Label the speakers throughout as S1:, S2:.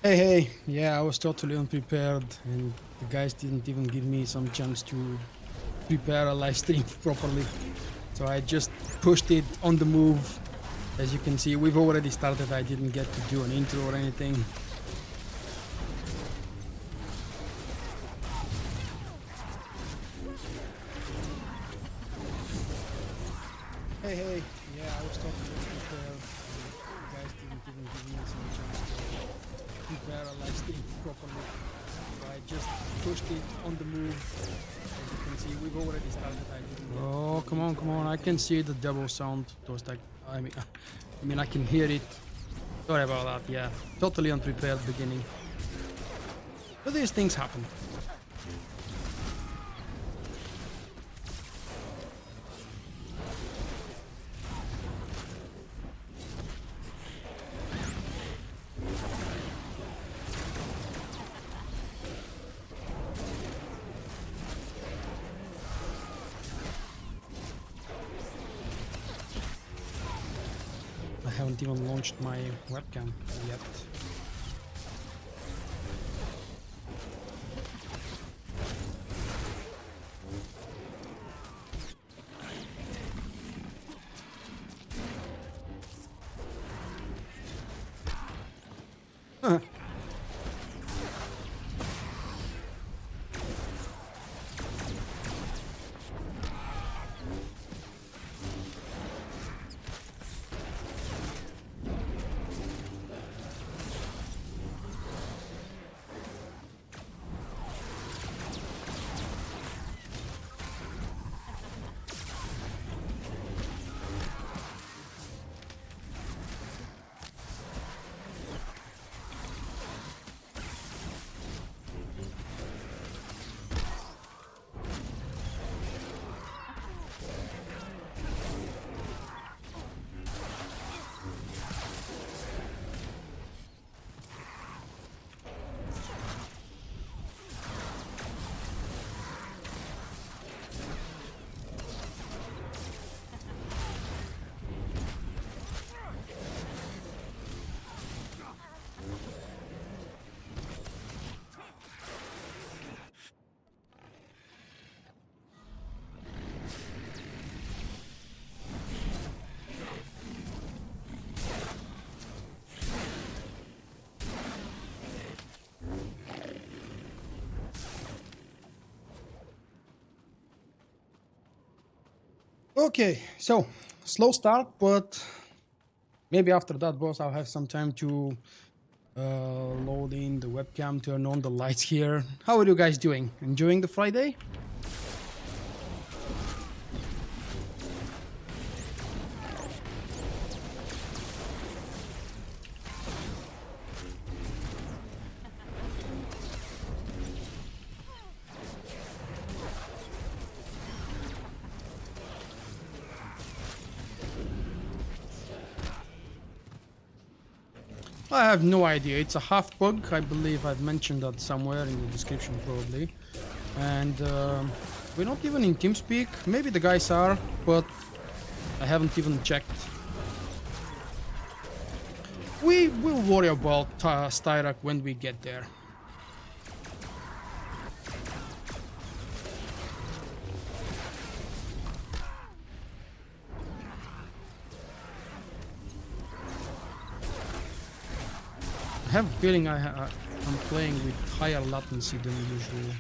S1: Hey, yeah, I was totally unprepared, and the guys didn't even give me some chance to prepare a live stream properly. So I just pushed it on the move. As you can see, we've already started. I didn't get to do an intro or anything. Hey, yeah, I was totally unprepared, and the guys didn't even give me some chance to prepare a live stream properly. So I just pushed it on the move. As you can see, we've already started. I didn't get to do an
S2: Come
S1: intro or
S2: on! I
S1: anything.
S2: can see the double sound. Those like, I mean, I can hear it. Sorry about that. Yeah, totally unprepared beginning. But these things happen. I haven't even launched my webcam yet. Okay, so slow start, but maybe after that, boss, I'll have some time to load in the webcam, turn on the lights here. How are you guys doing? Enjoying the Friday? I have no idea. It's a Half-PUG. I believe I've mentioned that somewhere in the description, probably. And we're not even in TeamSpeak. Maybe the guys are, but I haven't even checked. We will worry about Styrak when we get there. I have a feeling I'm playing with higher latency than usual.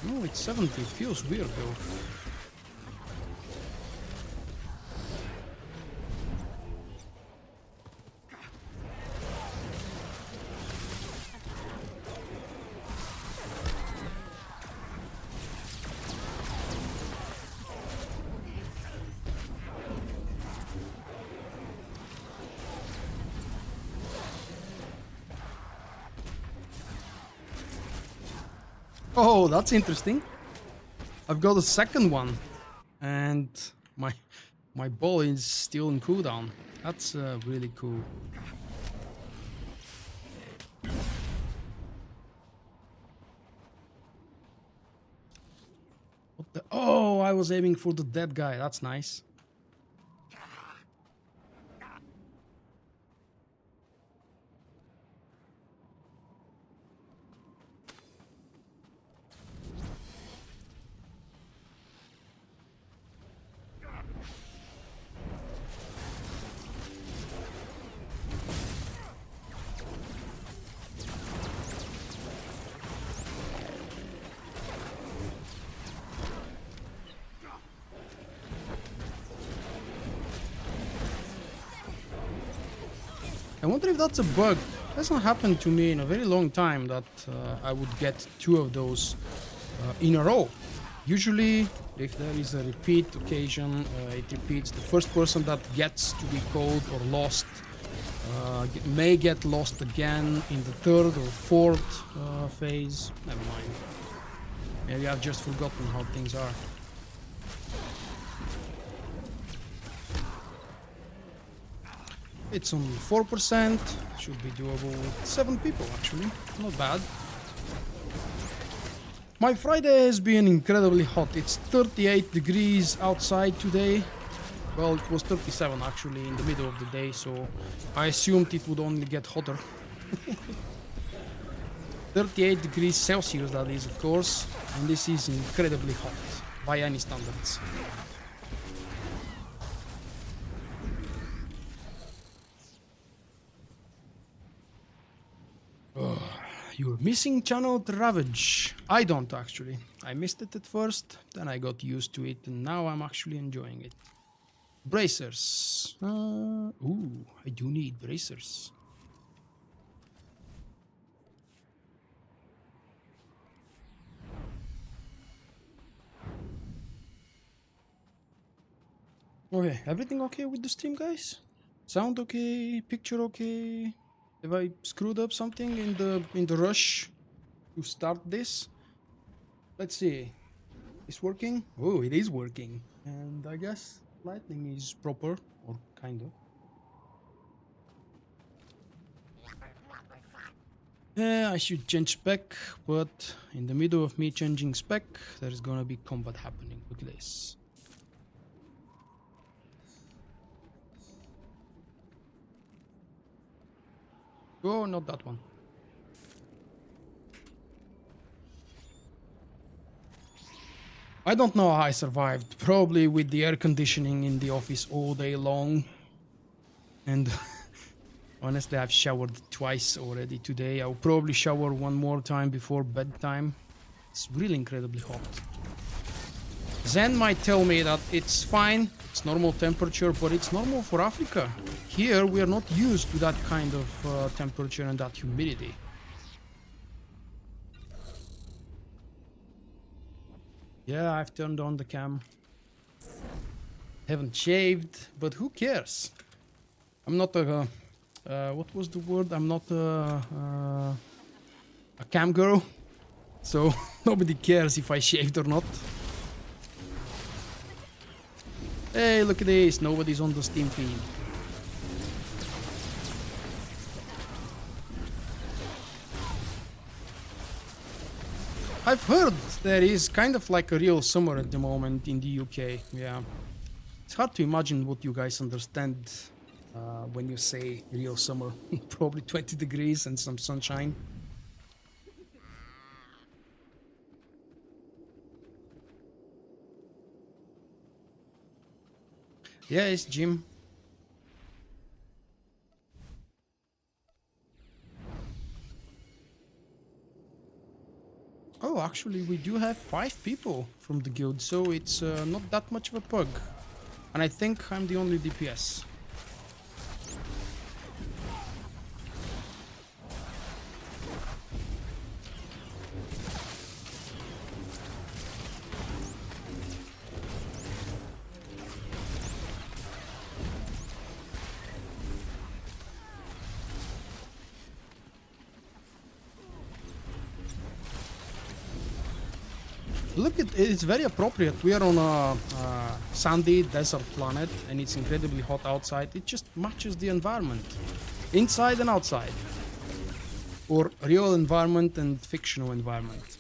S2: No, it's 70. It feels weird though. Oh, that's interesting. I've got a second one, and my my ball is still in cooldown. That's really cool. What the? Oh, I was aiming for the dead guy. That's nice. I wonder if that's a bug. It hasn't happened to me in a very long time that I would get 2 of those in a row. Usually, if there is a repeat occasion, it repeats. The first person that gets to be called or lost may get lost again in the 3rd or 4th phase. Never mind. Maybe I've just forgotten how things are. It's on 4%. Should be doable with 7 people actually. Not bad. My Friday has been incredibly hot. It's 38 degrees outside today. Well, it was 37 actually in the middle of the day, so I assumed it would only get hotter. 38 degrees Celsius that is, of course, and this is incredibly hot by any standards. You're missing Channel Ravage. I don't actually. I missed it at first, then I got used to it, and now I'm actually enjoying it. Bracers. Ooh, I do need bracers. Okay, everything okay with the stream, guys? Sound okay? Picture okay? Have I screwed up something in the rush to start this? Let's see. Is working? Oh, it is working. And I guess lighting is proper, or kind of. Yeah, I should change spec, but in the middle of me changing spec, there's gonna be combat happening. Look at this. Oh, not that one. I don't know how I survived. Probably with the air conditioning in the office all day long. And honestly, I've showered twice already today. I'll probably shower one more time before bedtime. It's really incredibly hot. Zen might tell me that it's fine, it's normal temperature, but it's normal for Africa. Here, we are not used to that kind of temperature and that humidity. Yeah, I've turned on the cam. Haven't shaved, but who cares? I'm not a... what was the word? I'm not a cam girl. So nobody cares if I shaved or not. Hey, look at this. Nobody's on the Steam feed. I've heard there is kind of like a real summer at the moment in the UK. Yeah. It's hard to imagine what you guys understand when you say real summer. Probably 20 degrees and some sunshine. Yeah, it's Jim. Oh, actually, we do have 5 people from the guild, so it's not that much of a pug. And I think I'm the only DPS. Look, it's very appropriate. We are on a sandy desert planet and it's incredibly hot outside. It just matches the environment, inside and outside. Or real environment and fictional environment.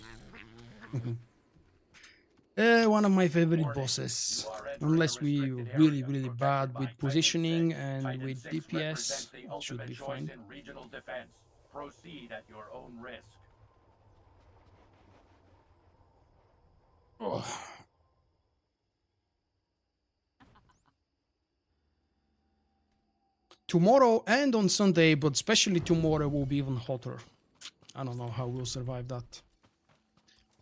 S2: One of my favorite bosses. Unless we're really, really bad with positioning and with DPS, it should be fine.
S3: Proceed at your own risk.
S2: Oh. Tomorrow and on Sunday, but especially tomorrow, will be even hotter. I don't know how we'll survive that.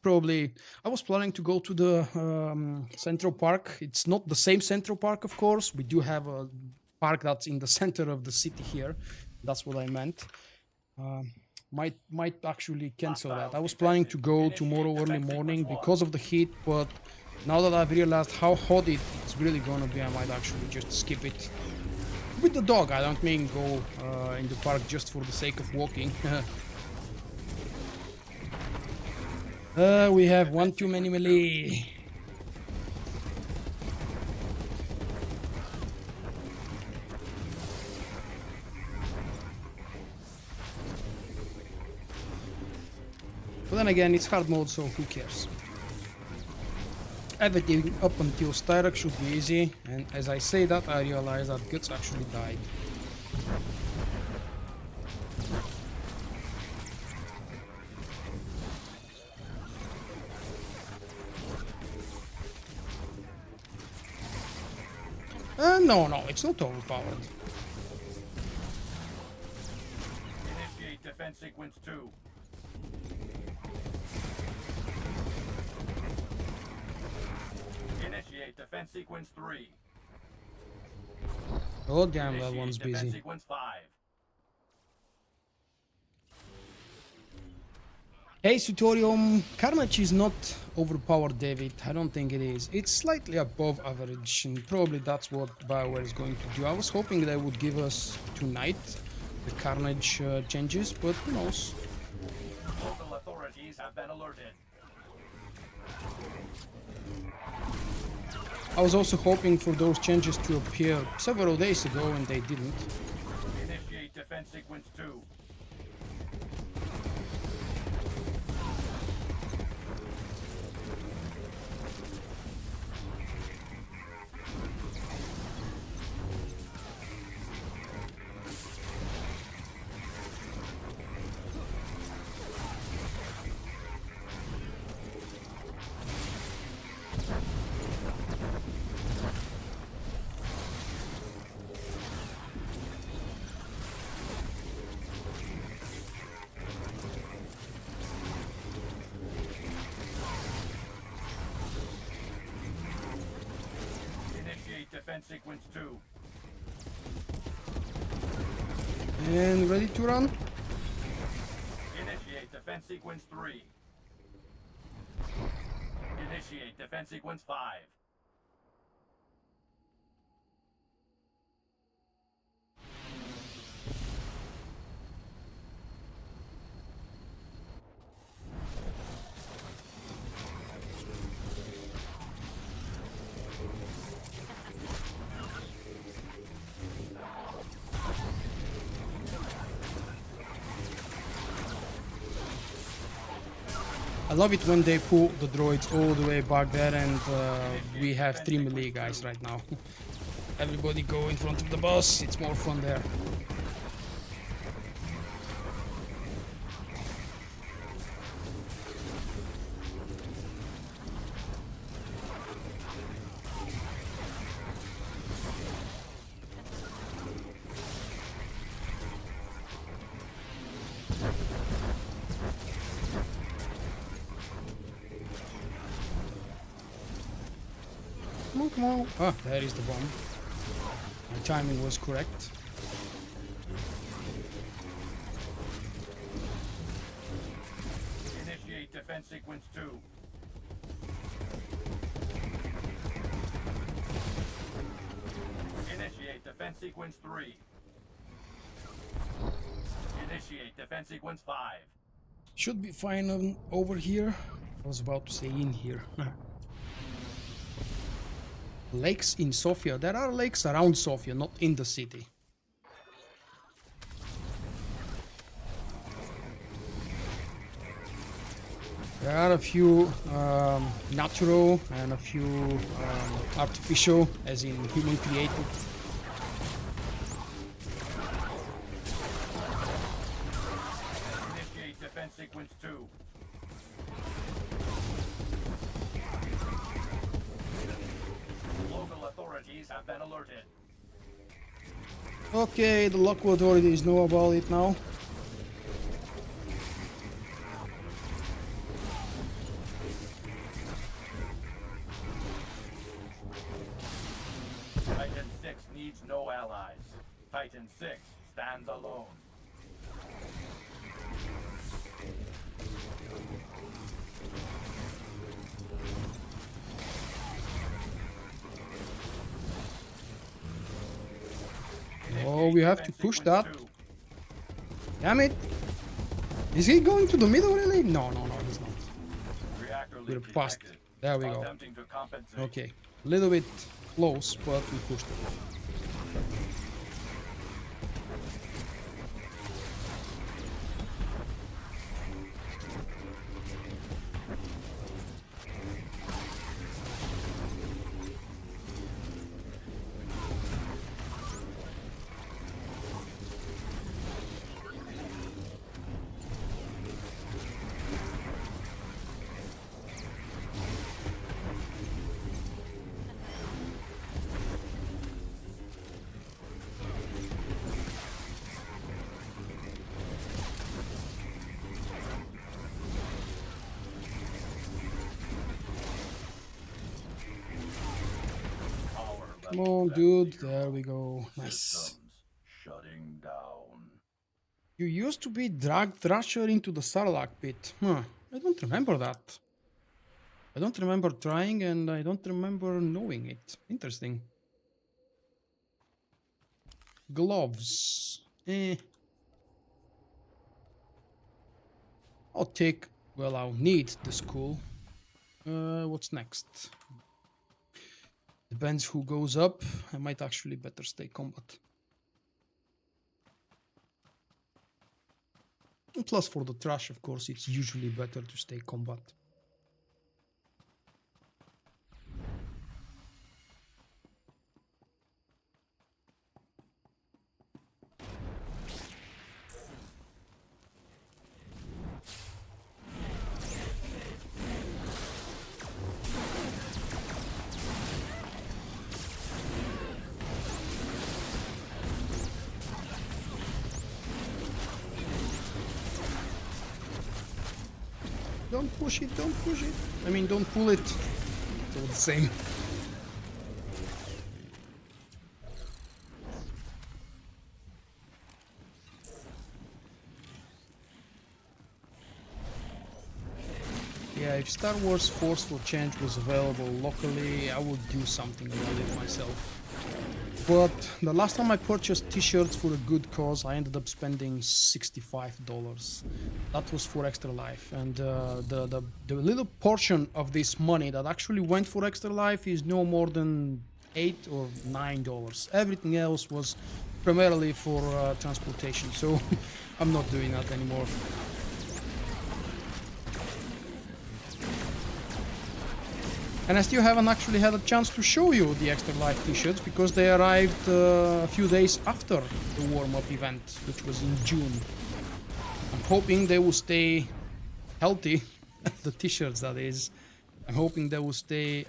S2: Probably, I was planning to go to the Central Park. It's not the same Central Park, of course. We do have a park that's in the center of the city here. That's what I meant. Might actually cancel that. I was
S3: Hostiles
S2: planning to
S3: defensive.
S2: go
S3: Initiate
S2: tomorrow early
S3: defense
S2: morning
S3: sequence one.
S2: because of the heat, but now that I've realized how hot it's really gonna be, I might actually just skip it. With the dog, I don't mean go in the park just for the sake of walking. We have one too many melee. But then again, it's hard mode, so who cares? Everything up until Styrak should be easy, and as I say that, I realize that Guts actually died. No, it's not overpowered.
S3: Initiate defense sequence 2. Initiate defense sequence 3.
S2: Oh damn, that
S3: Initiate
S2: one's
S3: defense
S2: busy.
S3: sequence 5.
S2: Hey Sutorium, Carnage is not overpowered, David. I don't think it is. It's slightly above average, and probably that's what BioWare is going to do. I was hoping they would give us tonight the Carnage changes, but who knows?
S3: Local authorities have been alerted.
S2: I was also hoping for those changes to appear several days ago, and they didn't.
S3: Initiate defense sequence 2. Initiate defense sequence 2.
S2: And ready to run?
S3: Initiate defense sequence 3. Initiate defense sequence 5.
S2: I love it when they pull the droids all the way back there, and we have 3 melee guys right now. Everybody go in front of the boss, it's more fun there. Come on. Ah, there is the bomb. My timing was correct.
S3: Initiate defense sequence 2. Initiate defense sequence 3. Initiate defense sequence 5.
S2: Should be fine over here. I was about to say in here. Lakes in Sofia. There are lakes around Sofia, not in the city. There are a few natural and a few artificial, as in human created.
S3: Initiate defense sequence 2. Local authorities have been alerted.
S2: Okay, the local authorities know about it now.
S3: Titan 6 needs no allies. Titan 6 stands alone.
S2: Oh, we have to
S3: Defense
S2: push
S3: sequence
S2: that.
S3: 2.
S2: Damn it. Is he going to the middle really? No, he's not.
S3: Reactor
S2: We're
S3: leak
S2: past.
S3: detected.
S2: There we go.
S3: Attempting to compensate.
S2: Okay. A little bit close, but we pushed it.
S3: Power
S2: Come
S3: level
S2: on,
S3: 70.
S2: dude. There we go. Nice.
S3: Systems shutting down.
S2: You used to be drag thrasher into the Sarlacc pit. Huh. I don't remember that. I don't remember trying and I don't remember knowing it. Interesting. Gloves. I'll take... Well, I'll need the school. What's next? Depends who goes up. I might actually better stay combat. And plus for the trash, of course, it's usually better to stay combat. Don't push it, don't push it. I mean, don't pull it. It's all the same. Yeah, if Star Wars Force for Change was available locally, I would do something about it myself. But the last time I purchased t-shirts for a good cause, I ended up spending $65. That was for Extra Life, and the little portion of this money that actually went for Extra Life is no more than $8 or $9. Everything else was primarily for transportation, so I'm not doing that anymore. And I still haven't actually had a chance to show you the Extra Life t-shirts because they arrived a few days after the warm-up event, which was in June. I'm hoping they will stay healthy, the t-shirts that is. I'm hoping they will stay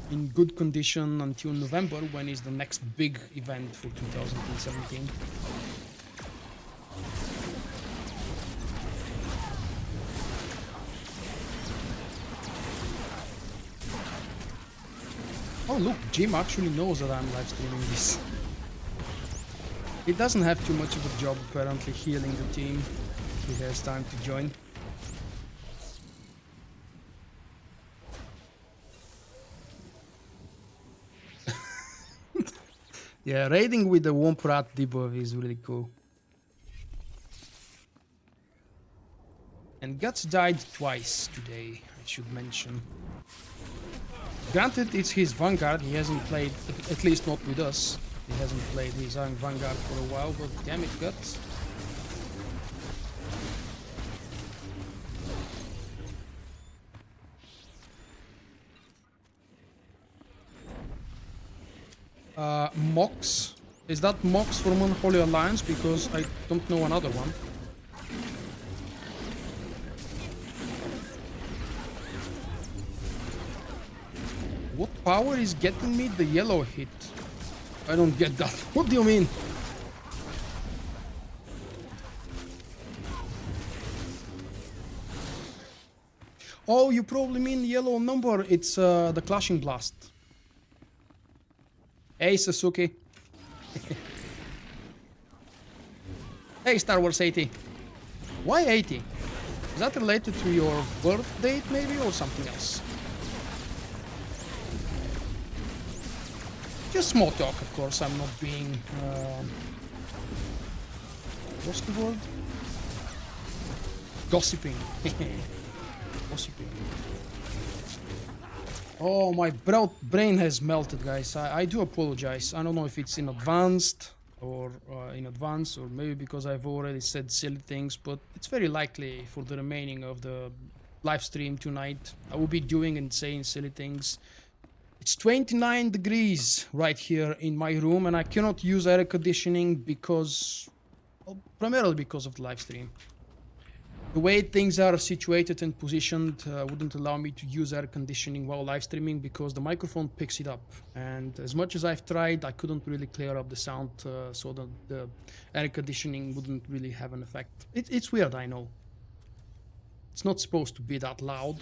S2: in good condition until November, when is the next big event for 2017. Oh look, Jim actually knows that I'm live streaming this. He doesn't have too much of a job apparently healing the team. He has time to join. Yeah, raiding with the Womp Rat debuff is really cool. And Guts died twice today, I should mention. Granted, it's his Vanguard, he hasn't played, at least not with us. He hasn't played his own Vanguard for a while, but damn it, Guts. Mox. Is that Mox from Unholy Alliance? Because I don't know another one. What power is getting me the yellow hit? I don't get that. What do you mean? Oh, you probably mean yellow number. It's the Clashing Blast. Hey, Sasuke. Hey, Star Wars 80. Why 80? Is that related to your birth date, maybe, or something else? Just small talk, of course. I'm not being... what's the word? Gossiping. Gossiping. Oh, my brain has melted, guys. I do apologize. I don't know if it's in advance or maybe because I've already said silly things, but it's very likely for the remaining of the live stream tonight I will be doing and saying silly things. It's 29 degrees right here in my room, and I cannot use air conditioning because, well, primarily because of the live stream. The way things are situated and positioned wouldn't allow me to use air conditioning while live streaming because the microphone picks it up. And as much as I've tried, I couldn't really clear up the sound so that the air conditioning wouldn't really have an effect. It's weird, I know. It's not supposed to be that loud.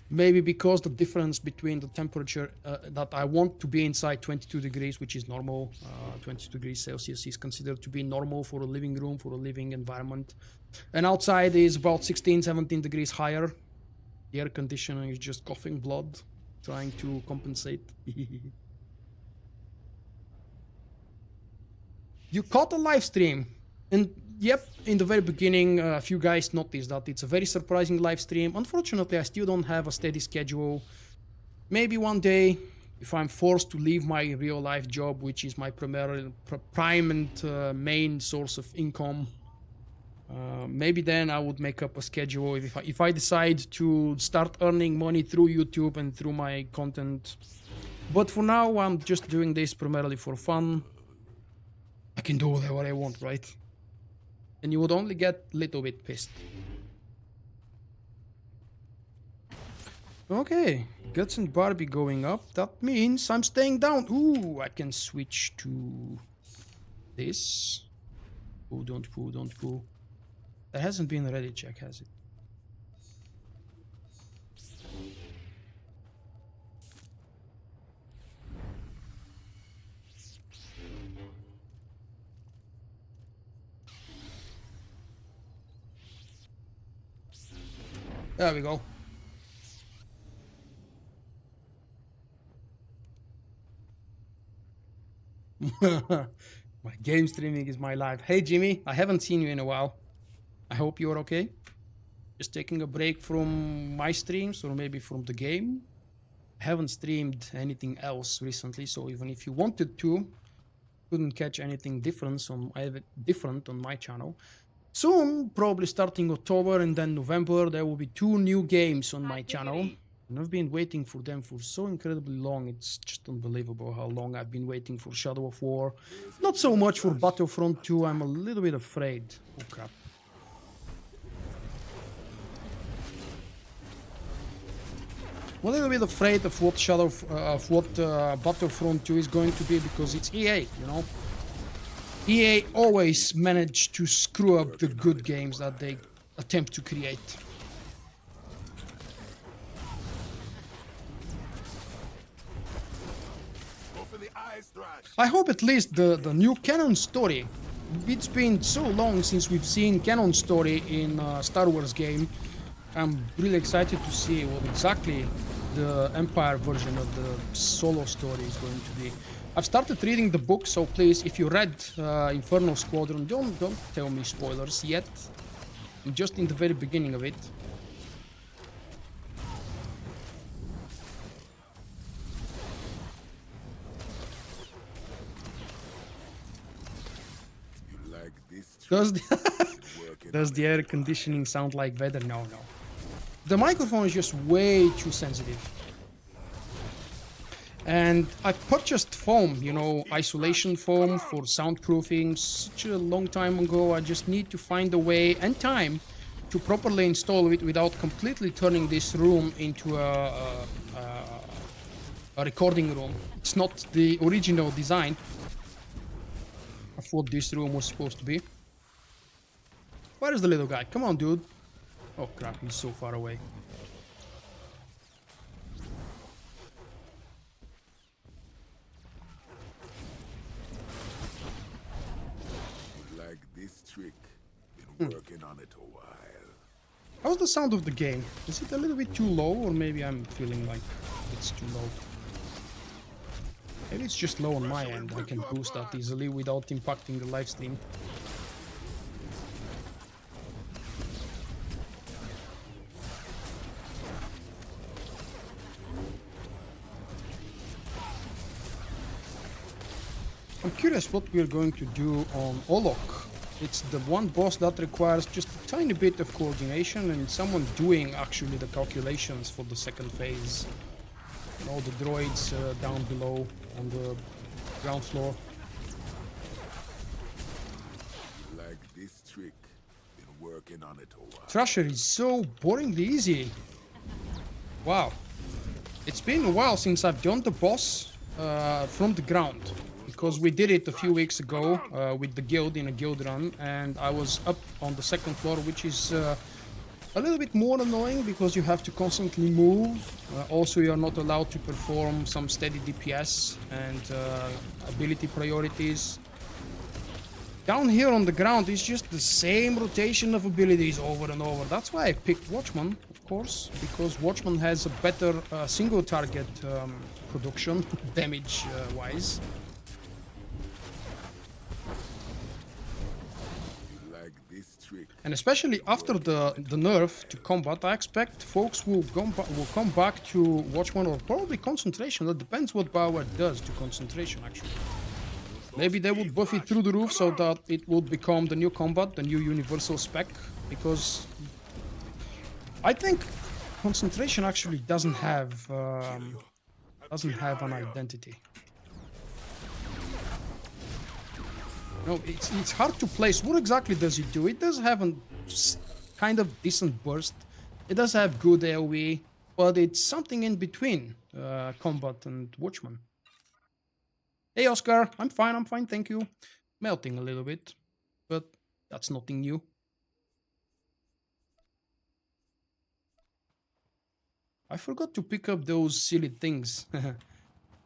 S2: Maybe because the difference between the temperature that I want to be inside 22 degrees, which is normal, 22 degrees Celsius is considered to be normal for a living room, for a living environment. And outside is about 16, 17 degrees higher. The air conditioning is just coughing blood, trying to compensate. You caught a live stream. And yep, in the very beginning, a few guys noticed that it's a very surprising live stream. Unfortunately, I still don't have a steady schedule. Maybe one day, if I'm forced to leave my real life job, which is my prime and main source of income, maybe then I would make up a schedule if I decide to start earning money through YouTube and through my content. But for now, I'm just doing this primarily for fun. I can do whatever I want, right? And you would only get a little bit pissed. Okay, Guts and Barbie going up. That means I'm staying down. Ooh, I can switch to this. Oh, don't poo, don't poo. That hasn't been a ready check, has it? There we go. My game streaming is my life. Hey Jimmy, I haven't seen you in a while. I hope you're okay. Just taking a break from my streams or maybe from the game. I haven't streamed anything else recently, so even if you wanted to, couldn't catch anything different on my channel. Soon, probably starting October and then November, there will be 2 new games on my channel. And I've been waiting for them for so incredibly long. It's just unbelievable how long I've been waiting for Shadow of War. Not so much for Battlefront 2, I'm a little bit afraid. Oh crap. I'm a little bit afraid of what Battlefront 2 is going to be because it's EA, you know? EA always manage to screw up the good games that they attempt to create. I hope at least the new canon story. It's been so long since we've seen canon story in Star Wars game. I'm really excited to see what exactly the Empire version of the solo story is going to be. I've started reading the book, so please, if you read Inferno Squadron, don't tell me spoilers yet. I'm just in the very beginning of it. Does the air conditioning sound like weather? No. The microphone is just way too sensitive. And I purchased foam, you know, isolation foam for soundproofing such a long time ago. I just need to find a way and time to properly install it without completely turning this room into a recording room. It's not the original design of what this room was supposed to be. Where is the little guy? Come on, dude. Oh crap, he's so far away.
S4: this trick. Been working on it a while.
S2: How's the sound of the game? Is it a little bit too low, or maybe I'm feeling like it's too low? Maybe it's just low on my end. I can boost that easily without impacting the live stream. I'm curious what we're going to do on Olok. It's the one boss that requires just a tiny bit of coordination and someone doing actually the calculations for the second phase. And all the droids down below on the ground floor.
S4: Like this trick. Been working on it a while.
S2: Thrasher is so boringly easy. Wow. It's been a while since I've done the boss from the ground. Because we did it a few weeks ago with the guild in a guild run, and I was up on the second floor, which is a little bit more annoying because you have to constantly move. Also, you're not allowed to perform some steady DPS and ability priorities. Down here on the ground, it's just the same rotation of abilities over and over. That's why I picked Wachman, of course, because Wachman has a better single target production, damage-wise. And especially after the nerf to combat, I expect folks will come back to Watchman or probably concentration. That depends what Bioware does to concentration, actually. Maybe they would buff it through the roof so that it would become the new combat, the new universal spec. Because I think concentration actually doesn't have an identity. No, it's hard to place. What exactly does it do? It does have a kind of decent burst. It does have good AoE, but it's something in between combat and Watchman. Hey Oscar, I'm fine, thank you. Melting a little bit, but that's nothing new. I forgot to pick up those silly things.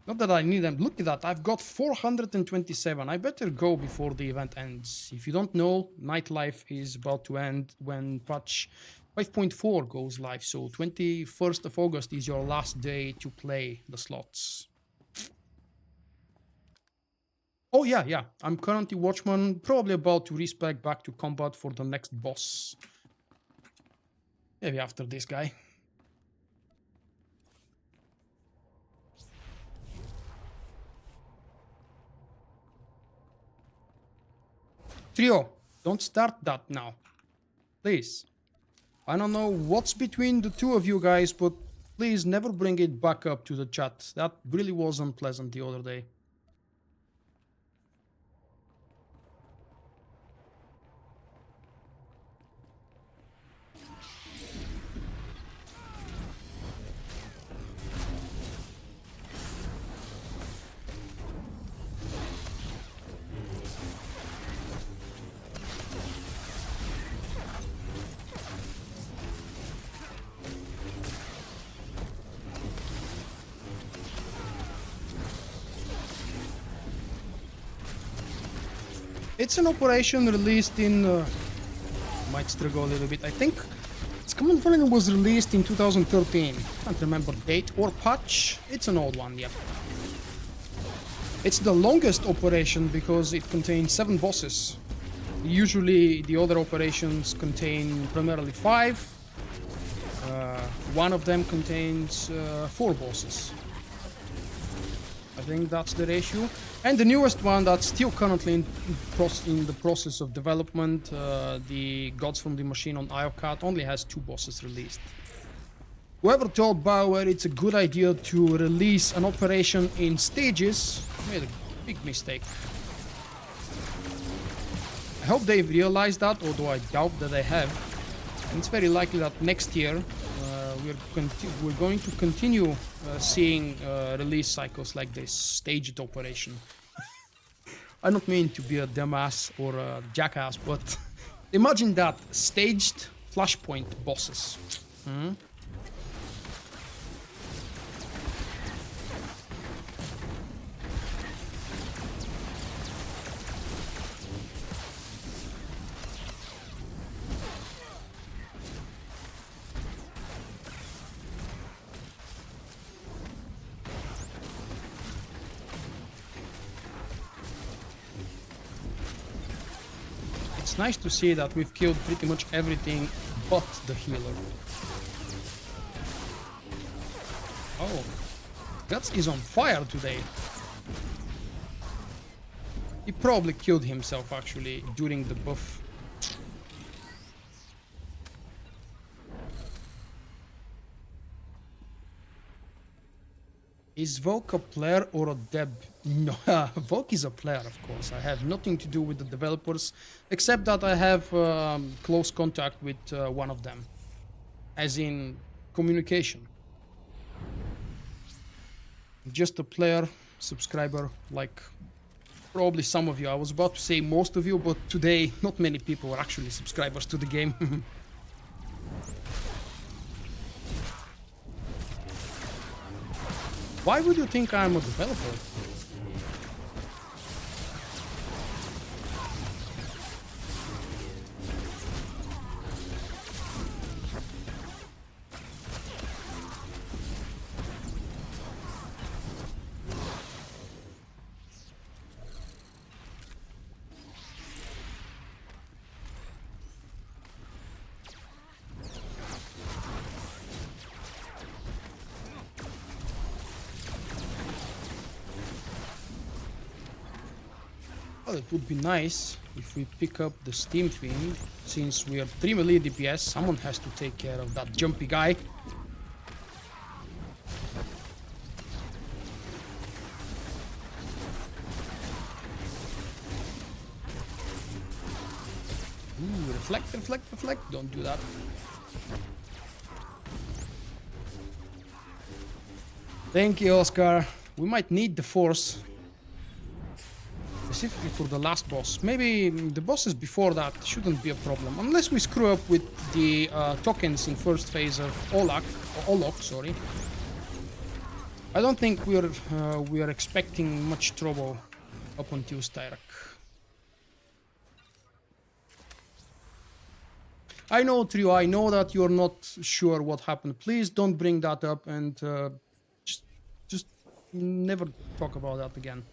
S2: Not that I need them. Look at that. I've got 427. I better go before the event ends. If you don't know, Nightlife is about to end when patch 5.4 goes live. So 21st of August is your last day to play the slots. Oh yeah. I'm currently Watchman. Probably about to respec back to combat for the next boss. Maybe after this guy. Trio, don't start that now. Please. I don't know what's between the two of you guys, but please never bring it back up to the chat. That really was unpleasant the other day. It's an operation released in... might struggle a little bit. I think Scum and Villainy was released in 2013. Can't remember date or patch. It's an old one, yep. It's the longest operation because it contains 7 bosses. Usually the other operations contain primarily 5. One of them contains 4 bosses. I think that's the ratio. And the newest one that's still currently in the process of development, the Gods from the Machine on IOCAT, only has 2 bosses released. Whoever told BioWare it's a good idea to release an operation in stages made a big mistake. I hope they've realized that, although I doubt that they have. And it's very likely that next year we're going to continue seeing release cycles like this, staged operation. I don't mean to be a dumbass or a jackass, but imagine that, staged flashpoint bosses. nice to see that we've killed pretty much everything but the healer. Oh, Guts is on fire today. He probably killed himself actually during the buff. Is Vulkk a player or a deb? No, Vulkk is a player, of course. I have nothing to do with the developers, except that I have close contact with one of them, as in communication. Just a player, subscriber, like probably some of you. I was about to say most of you, but today not many people are actually subscribers to the game. Why would you think I'm a developer? Well, it would be nice if we pick up the Steam thing. Since we are 3 melee DPS, someone has to take care of that jumpy guy. Ooh, reflect, reflect, reflect. Don't do that. Thank you, Oscar. We might need the force. Specifically for the last boss. Maybe the bosses before that shouldn't be a problem. Unless we screw up with the tokens in first phase of Olok, sorry. I don't think we are expecting much trouble up until Styrak. I know, Trio, I know that you're not sure what happened. Please don't bring that up and just never talk about that again.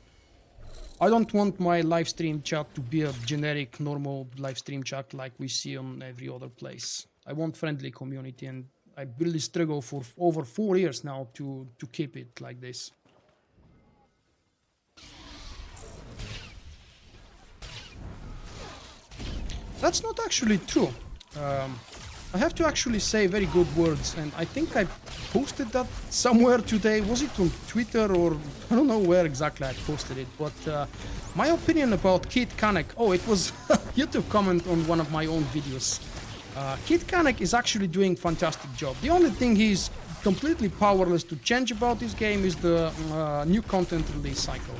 S2: I don't want my live stream chat to be a generic, normal live stream chat like we see on every other place. I want friendly community, and I really struggle for over 4 years now to keep it like this. That's not actually true. I have to actually say very good words, and I think I posted that somewhere today. Was it on Twitter or I don't know where exactly I posted it, but my opinion about Kid Kanek, oh, it was a YouTube comment on one of my own videos. Kid Kanek is actually doing a fantastic job. The only thing he's completely powerless to change about this game is the new content release cycle.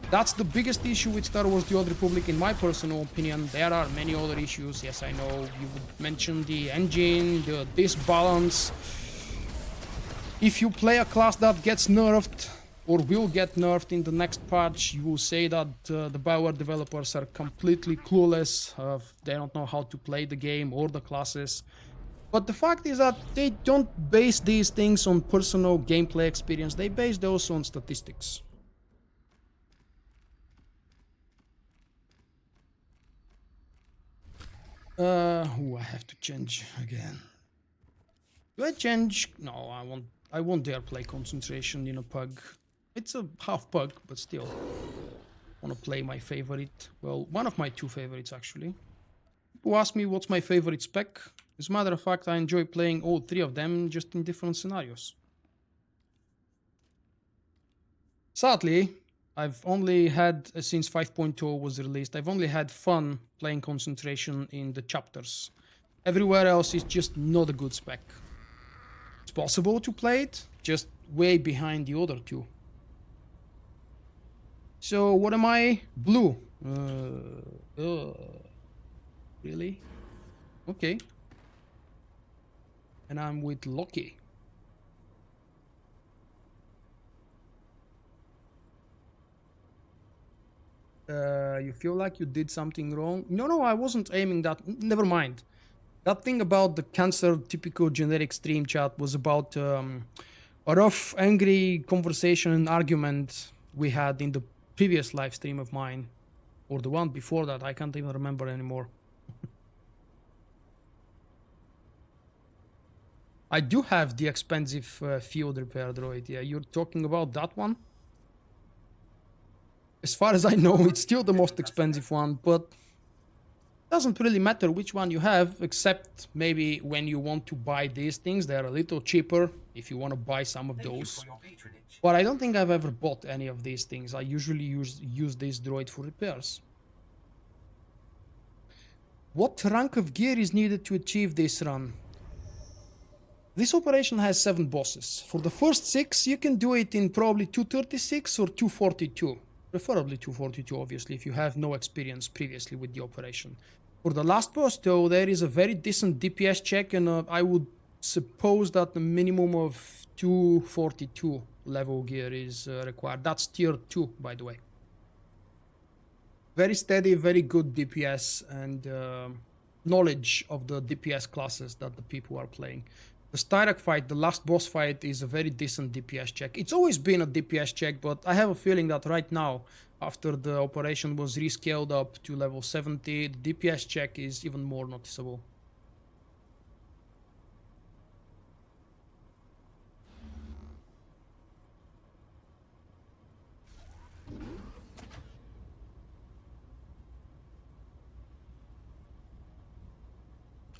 S2: That's the biggest issue with Star Wars The Old Republic, in my personal opinion. There are many other issues. Yes, I know you would mention the engine, the disbalance. If you play a class that gets nerfed or will get nerfed in the next patch, you will say that the BioWare developers are completely clueless. They don't know how to play the game or the classes. But the fact is that they don't base these things on personal gameplay experience. They base those on statistics. I have to change again. Do I change? No, I won't dare play concentration in a pug. It's a half pug, but still. I want to play my favorite. Well, one of my two favorites actually. People ask me what's my favorite spec. As a matter of fact, I enjoy playing all three of them, just in different scenarios. Sadly, I've only had, since 5.0 was released, I've only had fun playing concentration in the chapters. Everywhere else is just not a good spec. It's possible to play it, just way behind the other two. So, what am I? Blue. Really? Okay. And I'm with Loki. You feel like you did something wrong? No, I wasn't aiming that. Never mind. That thing about the cancer typical generic stream chat was about a rough, angry conversation and argument we had in the previous live stream of mine. Or the one before that, I can't even remember anymore. I do have the expensive field repair droid. Yeah, you're talking about that one? As far as I know, it's still the most expensive one, but doesn't really matter which one you have, except maybe when you want to buy these things, they're a little cheaper if you want to buy some of those. But I don't think I've ever bought any of these things. I usually use this droid for repairs. What rank of gear is needed to achieve this run? This operation has 7 bosses. For the first 6, you can do it in probably 236 or 242. Preferably 242, obviously, if you have no experience previously with the operation. For the last boss, though, there is a very decent DPS check, and I would suppose that the minimum of 242 level gear is required. That's tier 2, by the way. Very steady, very good DPS, and knowledge of the DPS classes that the people are playing. The Styrak fight, the last boss fight, is a very decent DPS check. It's always been a DPS check, but I have a feeling that right now, after the operation was rescaled up to level 70, the DPS check is even more noticeable.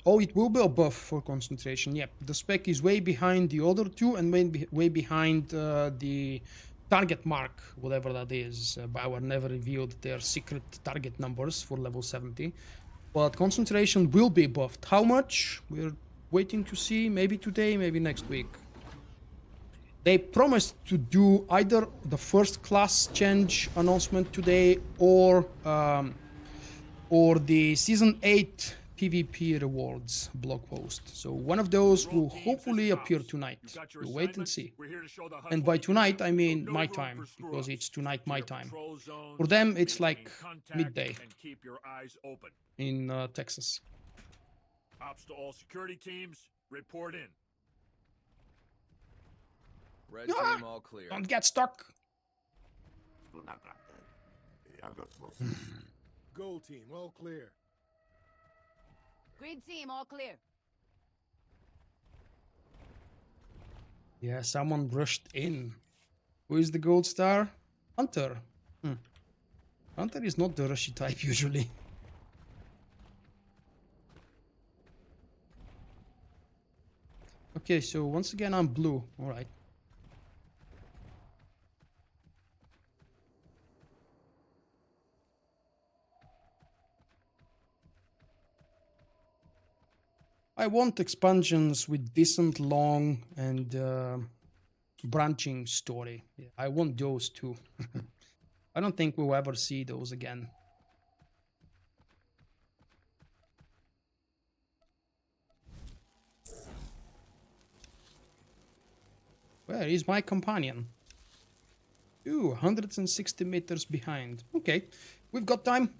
S2: Oh, it will be a buff for concentration. Yep, the spec is way behind the other two and way behind the target mark, whatever that is. BioWare never revealed their secret target numbers for level 70. But concentration will be buffed. How much? We're waiting to see. Maybe today, maybe next week. They promised to do either the first class change announcement today or the Season 8 PvP rewards blog post. So one of those will hopefully appear tonight. We'll wait and see. And by tonight, I mean my time, because it's tonight my time. For them, it's like midday in Texas.
S3: Ops to all security teams, report in.
S5: Red team all clear.
S2: Don't get stuck.
S4: Gold team, all clear.
S6: Green team, all clear.
S2: Yeah, someone rushed in. Who is the gold star? Hunter. Hunter is not the rushy type usually. Okay, so once again I'm blue. Alright. I want expansions with decent, long, and branching story. Yeah, I want those too. I don't think we'll ever see those again. Where is my companion? Ooh, 160 meters behind. Okay, we've got time.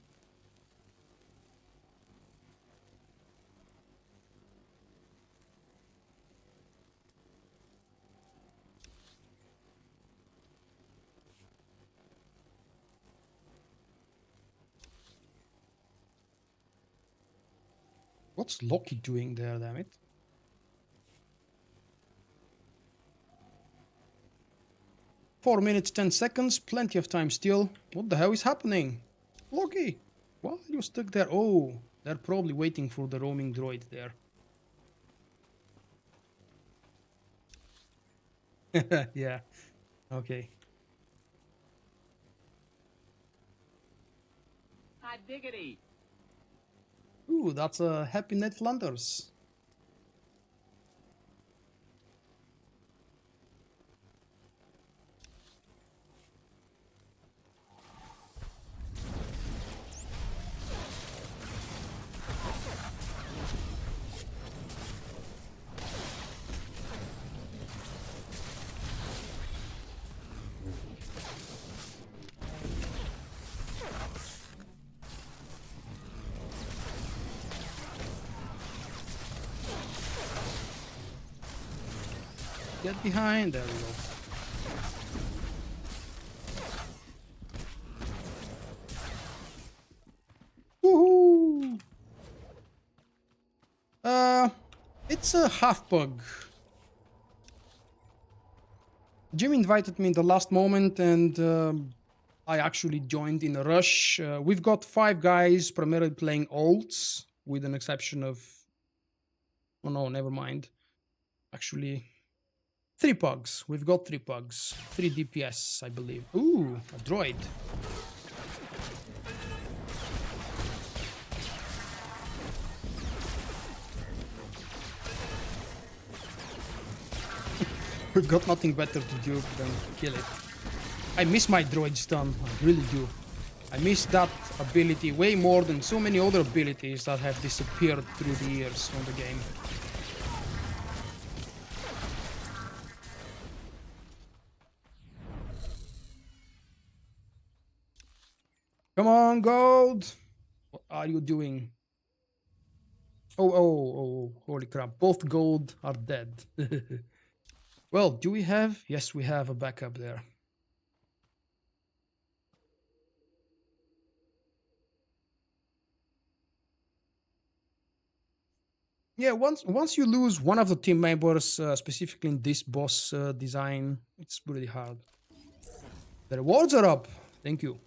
S2: What's Loki doing there, damn it? Four minutes, 10 seconds, plenty of time still. What the hell is happening? Loki, why are you stuck there? Oh, they're probably waiting for the roaming droid there. Yeah, okay.
S3: Hot diggity.
S2: Ooh, that's a happy Ned Flanders. Get behind, there we go. Woohoo! It's a Half-PUG. Jim invited me in the last moment, and I actually joined in a rush. We've got 5 guys primarily playing ults, with an exception of... Oh no, never mind. Actually, 3 pugs. We've got 3 pugs. 3 DPS, I believe. Ooh, a droid. We've got nothing better to do than kill it. I miss my droid stun, I really do. I miss that ability way more than so many other abilities that have disappeared through the years from the game. Come on, Gold! What are you doing? Oh, holy crap. Both Gold are dead. Well, do we have? Yes, we have a backup there. Yeah, once you lose one of the team members, specifically in this boss design, it's really hard. The rewards are up. Thank you.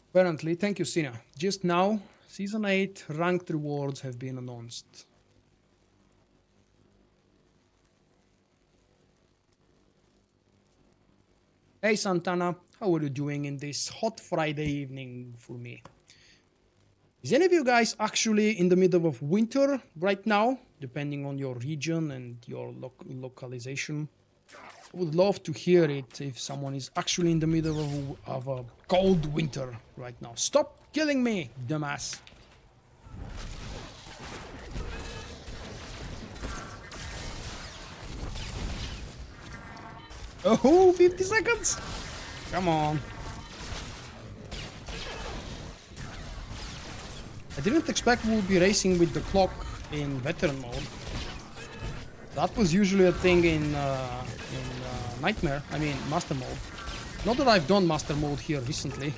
S2: Apparently, thank you, Sina. Just now, Season 8 ranked rewards have been announced. Hey Santana, how are you doing in this hot Friday evening for me? Is any of you guys actually in the middle of winter right now, depending on your region and your localization? I would love to hear it if someone is actually in the middle of a cold winter right now. Stop killing me, dumbass. Oh, 50 seconds! Come on. I didn't expect we would be racing with the clock in veteran mode. That was usually a thing in Nightmare, I mean Master Mode. Not that I've done Master Mode here recently.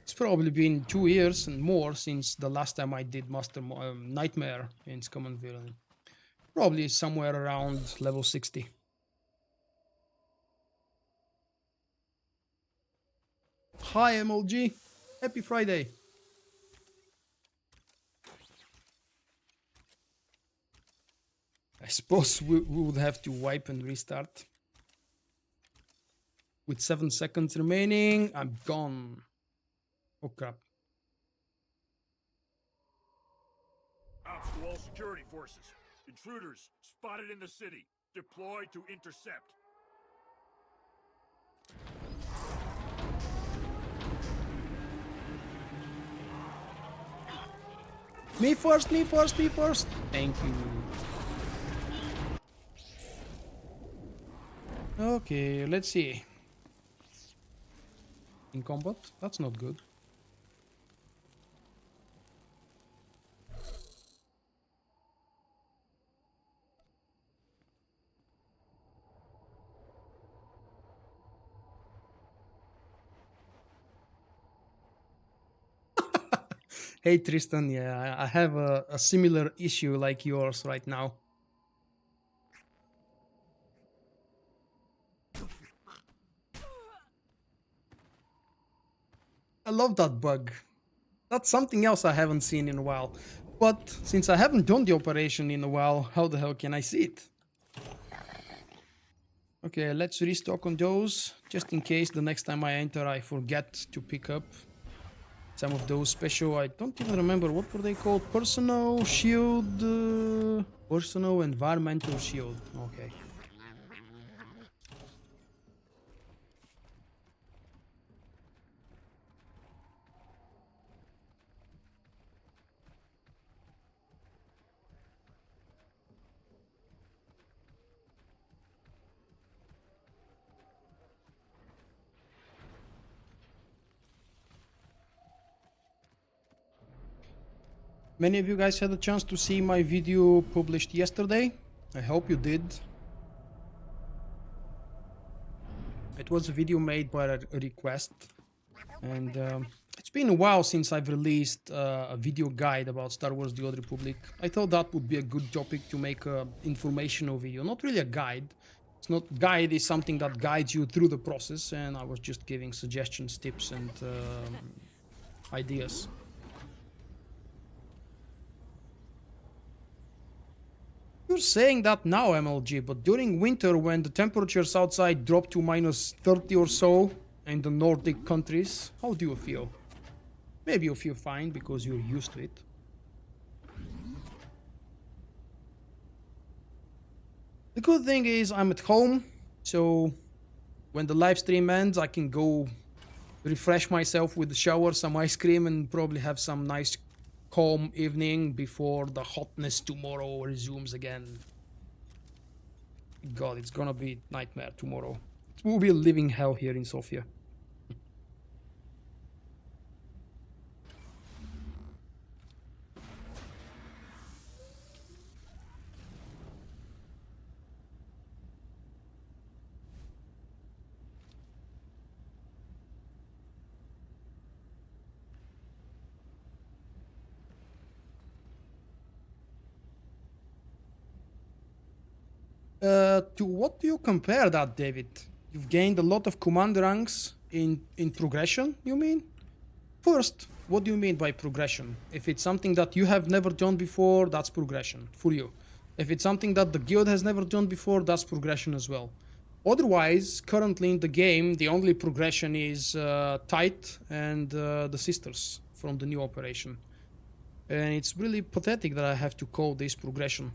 S2: It's probably been 2 years and more since the last time I did Nightmare in Scum and Villainy. Probably somewhere around level 60. Hi MLG, happy Friday. I suppose we would have to wipe and restart. With 7 seconds remaining, I'm gone. Oh crap.
S6: Ops to all security forces. Intruders spotted in the city. Deployed to intercept.
S2: Me first, me first, me first. Thank you. Okay, let's see. In combat? That's not good. Hey Tristan, yeah, I have a similar issue like yours right now. I love that bug. That's something else I haven't seen in a while. But since I haven't done the operation in a while, how the hell can I see it? Okay, let's restock on those, just in case the next time I enter I forget to pick up some of those special, I don't even remember, what were they called? Personal shield, personal environmental shield, okay. Many of you guys had a chance to see my video published yesterday. I hope you did. It was a video made by a request, and It's been a while since I've released a video guide about Star Wars The Old Republic. I thought that would be a good topic to make a informational video. Not really a guide. It's not guide is something that guides you through the process, and I was just giving suggestions, tips, and ideas. You're saying that now, MLG, but during winter when the temperatures outside drop to minus 30 or so in the Nordic countries, how do you feel? Maybe you feel fine because you're used to it. The good thing is I'm at home, so when the live stream ends, I can go refresh myself with a shower, some ice cream, and probably have some nice calm evening before the hotness tomorrow resumes again. God, it's gonna be nightmare tomorrow. It will be a living hell here in Sofia. To what do you compare that, David? You've gained a lot of commander ranks in progression, you mean? First, what do you mean by progression? If it's something that you have never done before, that's progression for you. If it's something that the guild has never done before, that's progression as well. Otherwise, currently in the game, the only progression is Tite and the sisters from the new operation. And it's really pathetic that I have to call this progression.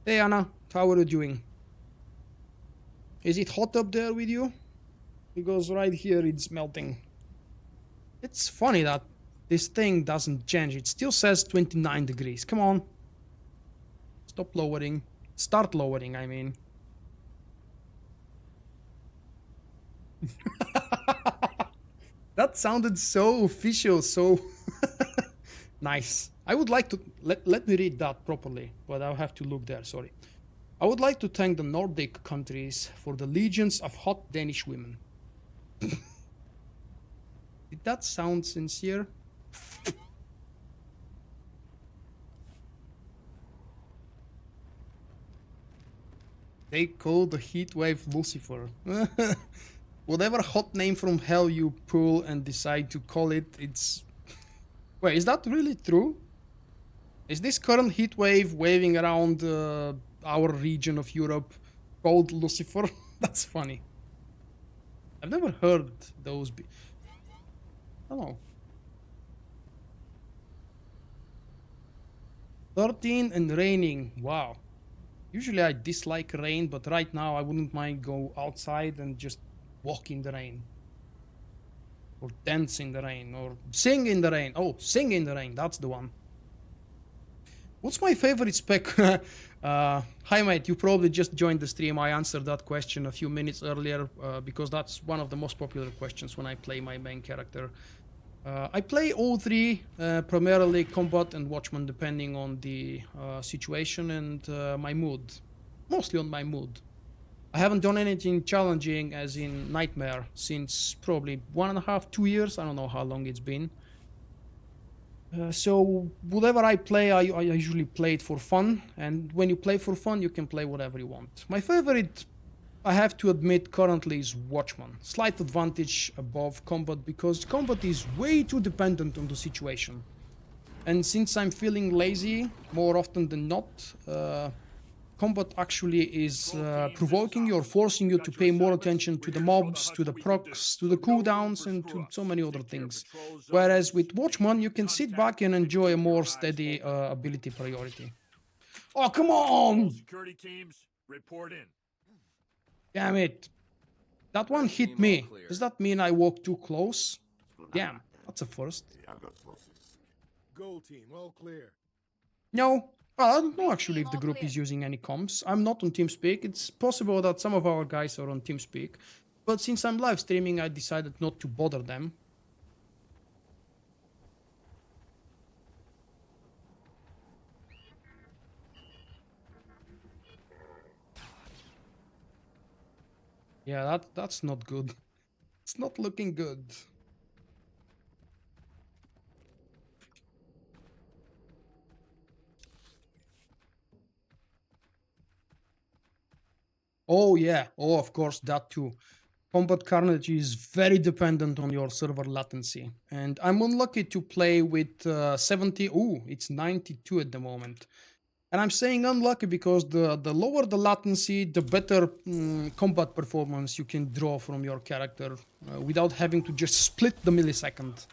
S2: Hey Anna, how are you doing? Is it hot up there with you? Because right here it's melting. It's funny that this thing doesn't change. It still says 29 degrees. Come on. Stop lowering. Start lowering, I mean. That sounded so official, so nice. I would like to let me read that properly, but I'll have to look there, sorry. I would like to thank the Nordic countries for the legions of hot Danish women. Did that sound sincere? They call the heat wave Lucifer. Whatever hot name from hell you pull and decide to call it, it's... Wait, is that really true? Is this current heat wave waving around our region of Europe called Lucifer? That's funny. I've never heard those I don't know. 13 and raining. Wow. Usually I dislike rain, but right now I wouldn't mind go outside and just walk in the rain. Or dance in the rain. Or sing in the rain. Oh, sing in the rain. That's the one. What's my favorite spec? Hi mate, you probably just joined the stream. I answered that question a few minutes earlier because that's one of the most popular questions when I play my main character. I play all three, primarily combat and Wachman, depending on the situation and my mood. Mostly on my mood. I haven't done anything challenging as in Nightmare since probably 1.5, 2 years. I don't know how long it's been. So whatever I play, I usually play it for fun. And when you play for fun, you can play whatever you want. My favorite, I have to admit, currently is Watchman. Slight advantage above combat because combat is way too dependent on the situation. And since I'm feeling lazy more often than not, combat actually is provoking you or forcing you to pay more attention to the mobs, to the procs, to the cooldowns, and to so many other things. Whereas with Watchman, you can sit back and enjoy a more steady ability priority. Oh, come on!
S6: Security teams, report in.
S2: Damn it. That one hit me. Does that mean I walked too close? Damn, that's a first.
S4: Gold team, all clear.
S2: No. Well, I don't know actually if the group is using any comms. I'm not on TeamSpeak. It's possible that some of our guys are on TeamSpeak. But since I'm live streaming, I decided not to bother them. Yeah, that's not good. It's not looking good. Oh yeah, oh of course that too. Combat Carnage is very dependent on your server latency, and I'm unlucky to play with 70. Ooh, it's 92 at the moment. And I'm saying unlucky because the lower the latency, the better combat performance you can draw from your character without having to just split the millisecond.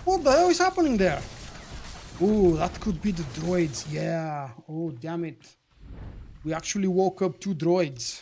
S2: What the hell is happening there? Ooh, that could be the droids. Yeah. Oh, damn it. We actually woke up 2 droids.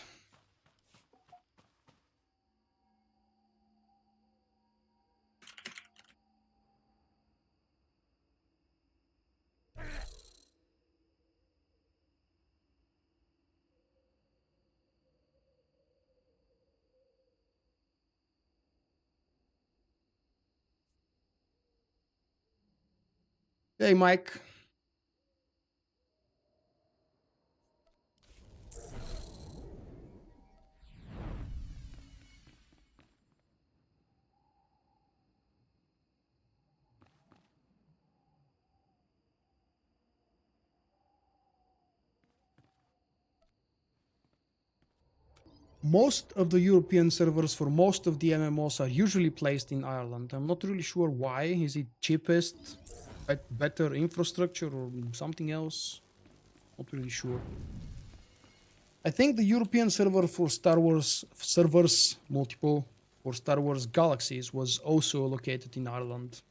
S2: Hey, Mike. Most of the European servers for most of the MMOs are usually placed in Ireland. I'm not really sure why. Is it cheapest, better infrastructure, or something else? Not really sure. I think the European server for Star Wars servers, multiple, for Star Wars Galaxies was also located in Ireland.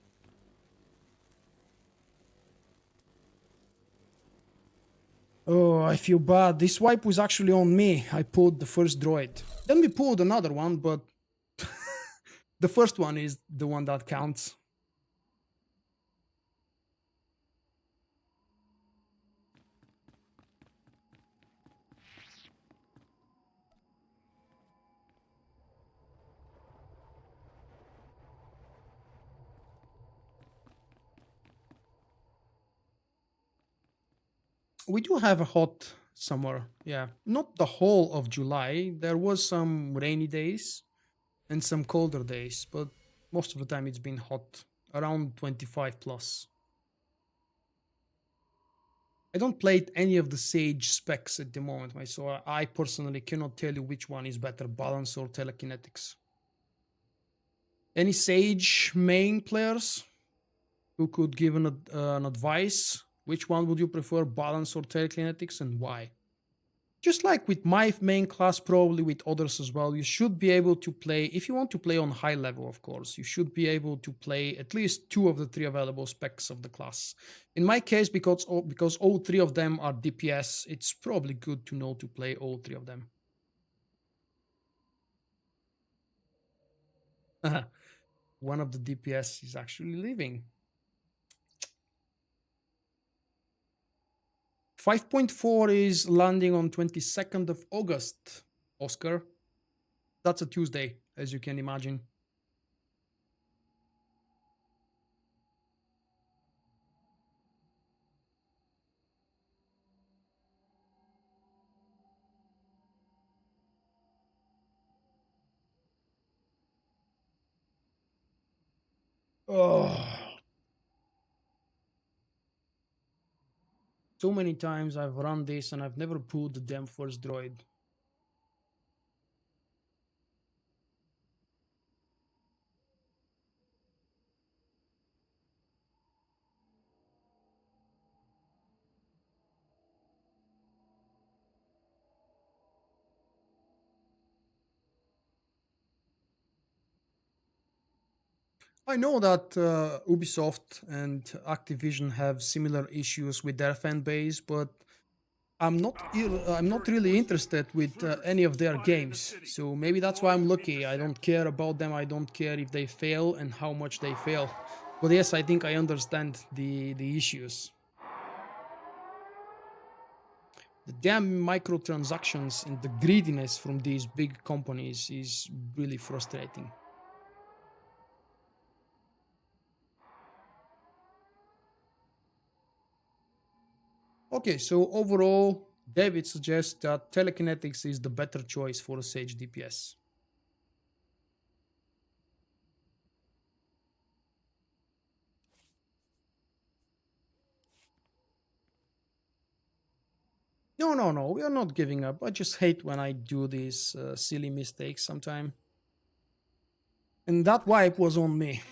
S2: Oh, I feel bad. This wipe was actually on me. I pulled the first droid. Then we pulled another one, but the first one is the one that counts. We do have a hot summer, yeah. Not the whole of July. There was some rainy days and some colder days, but most of the time it's been hot, around 25 plus. I don't play any of the Sage specs at the moment, so I personally cannot tell you which one is better, balance or telekinetics. Any Sage main players who could give an advice? Which one would you prefer, balance or telekinetics, and why? Just like with my main class, probably with others as well, you should be able to play, if you want to play on high level, of course, you should be able to play at least 2 of the 3 available specs of the class. In my case, because all 3 of them are DPS, it's probably good to know to play all 3 of them. One of the DPS is actually leaving. 5.4 is landing on 22nd of August, Oscar. That's a Tuesday, as you can imagine. Oh. So many times I've run this and I've never pulled the damn first droid. I know that Ubisoft and Activision have similar issues with their fan base, but I'm not really interested with any of their games. So maybe that's why I'm lucky. I don't care about them. I don't care if they fail and how much they fail. But yes, I think I understand the issues. The damn microtransactions and the greediness from these big companies is really frustrating. Okay, so overall, David suggests that telekinetics is the better choice for a Sage DPS. No, no, no, we are not giving up. I just hate when I do these silly mistakes sometime. And that wipe was on me.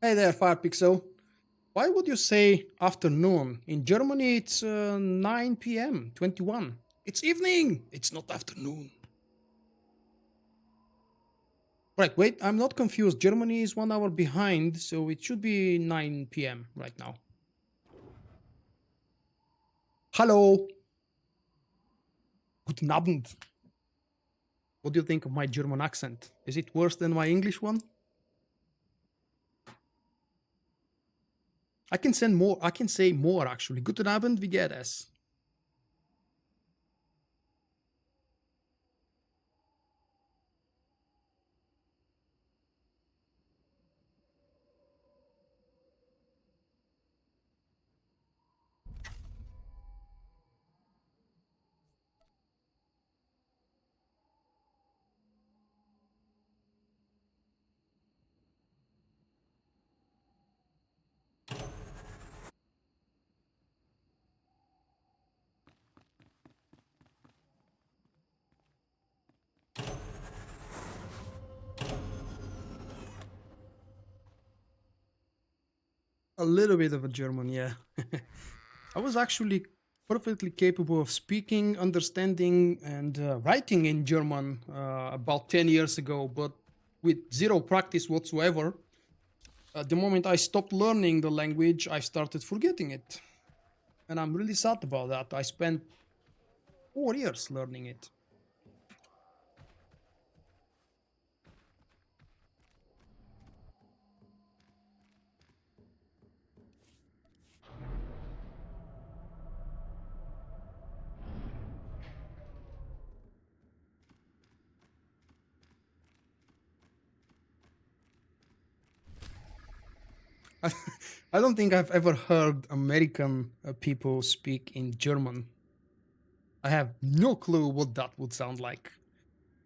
S2: Hey there, Firepixel. Why would you say afternoon? In Germany, it's 9 p.m., 21. It's evening. It's not afternoon. Right, wait, I'm not confused. Germany is 1 hour behind, so it should be 9 p.m. right now. Hello. Guten Abend. What do you think of my German accent? Is it worse than my English one? I can say more actually. Guten Abend, wie geht es? A little bit of a German, yeah. I was actually perfectly capable of speaking, understanding, and writing in German about 10 years ago, but with zero practice whatsoever. The moment I stopped learning the language, I started forgetting it. And I'm really sad about that. I spent 4 years learning it. I don't think I've ever heard American people speak in German. I have no clue what that would sound like.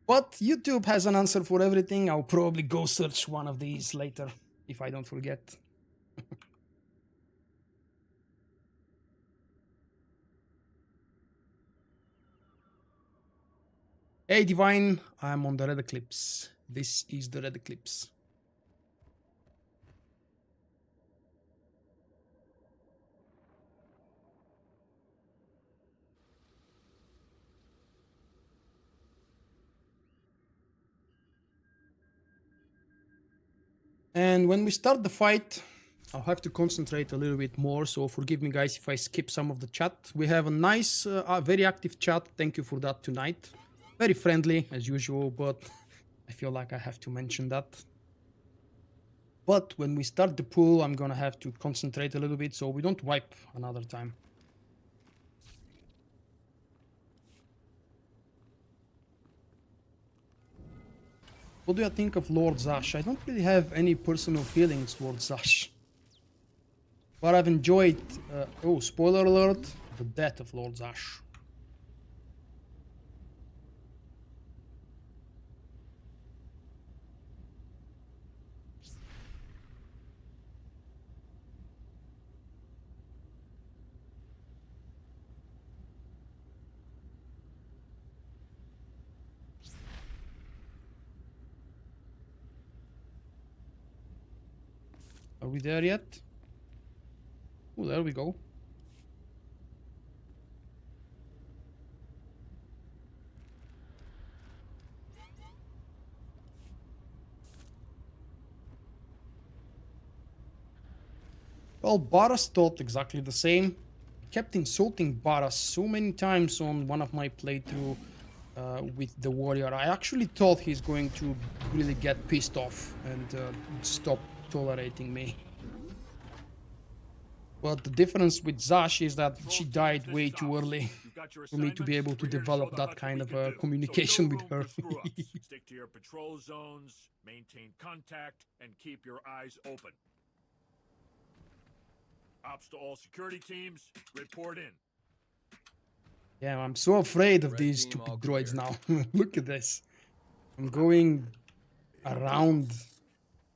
S2: But YouTube has an answer for everything. I'll probably go search one of these later if I don't forget. Hey Divine, I'm on the red eclipse. This is the red eclipse. And when we start the fight, I'll have to concentrate a little bit more, so forgive me guys if I skip some of the chat. We have a nice, very active chat. Thank you for that tonight. Very friendly as usual, but I feel like I have to mention that. But when we start the pool, I'm gonna have to concentrate a little bit so we don't wipe another time. What do you think of Lord Zash? I don't really have any personal feelings towards Zash. But I've enjoyed, oh, spoiler alert, the death of Lord Zash. Are we there yet? Oh, there we go. Well, Baras thought exactly the same. I kept insulting Baras so many times on one of my playthrough with the warrior. I actually thought he's going to really get pissed off and stop tolerating me. But the difference with Zash is that she died way too early for me to be able to develop that kind of communication with her.
S6: Stick to your patrol zones, maintain contact, and keep your eyes open. Ops to all security teams, report in.
S2: Yeah, I'm so afraid of
S5: Red
S2: these
S5: team,
S2: stupid
S5: all
S2: droids
S5: clear.
S2: now. Look at this. I'm going around.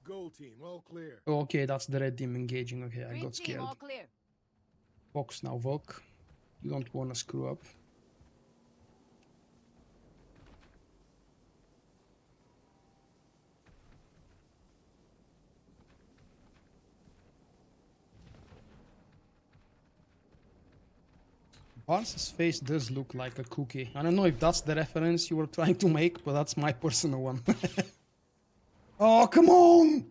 S4: Gold team, all clear.
S2: Oh, okay, that's the red team engaging. Okay, I
S7: Green
S2: got
S7: team,
S2: scared.
S7: all clear.
S2: Box now, Vulkk. You don't want to screw up. Bars's face does look like a cookie. I don't know if that's the reference you were trying to make, but that's my personal one. Oh, come on!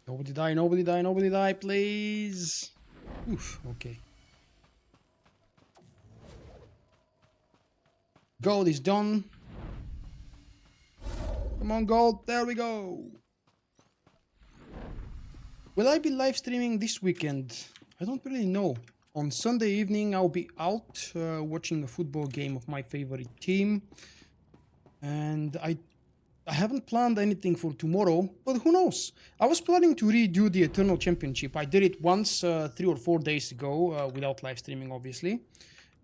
S2: Nobody die, nobody die, nobody die, please. Oof, okay. Gold is done. Come on, gold, there we go. Will I be live streaming this weekend? I don't really know. On Sunday evening, I'll be out watching a football game of my favorite team. And I haven't planned anything for tomorrow, but who knows? I was planning to redo the Eternal Championship. I did it once 3 or 4 days ago, without live streaming, obviously.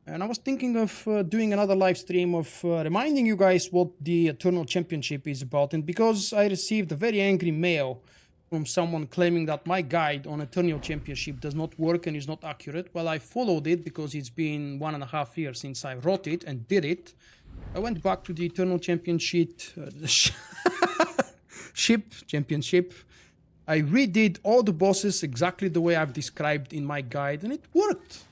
S2: And I was thinking of doing another live stream of reminding you guys what the Eternal Championship is about. And because I received a very angry mail from someone claiming that my guide on Eternal Championship does not work and is not accurate, well, I followed it because it's been 1.5 years since I wrote it and did it. I went back to the Eternal Championship, Championship. I redid all the bosses exactly the way I've described in my guide, and it worked.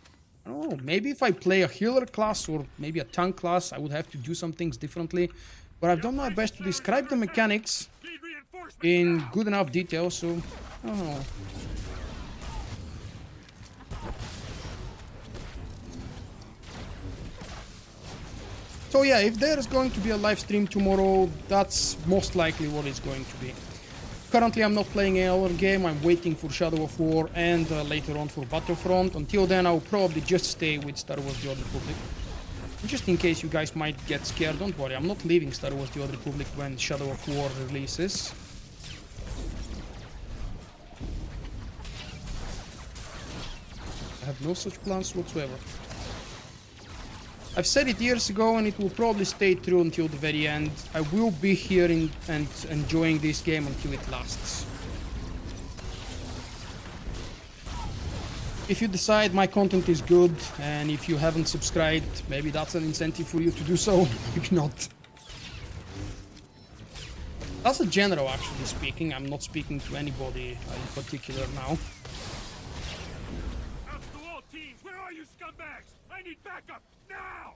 S2: I don't know, maybe if I play a healer class or maybe a tank class, I would have to do some things differently. But I've done my best to describe the mechanics
S6: Need reinforcements
S2: in
S6: now.
S2: good enough detail, so I don't know. So yeah, if there is going to be a live stream tomorrow, that's most likely what it's going to be. Currently I'm not playing another game, I'm waiting for Shadow of War and later on for Battlefront. Until then I'll probably just stay with Star Wars The Old Republic. Just in case you guys might get scared, don't worry, I'm not leaving Star Wars The Old Republic when Shadow of War releases. I have no such plans whatsoever. I've said it years ago and it will probably stay true until the very end. I will be here and enjoying this game until it lasts. If you decide my content is good and if you haven't subscribed, maybe that's an incentive for you to do so, maybe not. That's a general, actually speaking. I'm not speaking to anybody in particular now.
S6: Ops to all teams, where are you scumbags? I need backup now.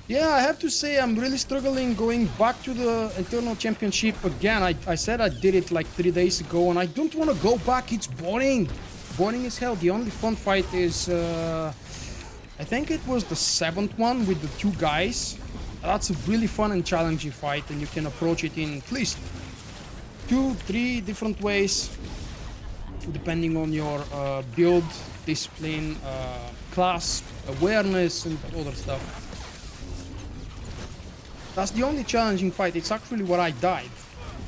S2: Yeah, I have to say I'm really struggling going back to the Eternal Championship again. I said I did it like 3 days ago and I don't want to go back, it's boring. Boring as hell. The only fun fight is, I think it was the 7th one with the 2 guys. That's a really fun and challenging fight and you can approach it in at least 2-3 different ways, depending on your build, discipline, class, awareness and other stuff. That's the only challenging fight. It's actually where I died,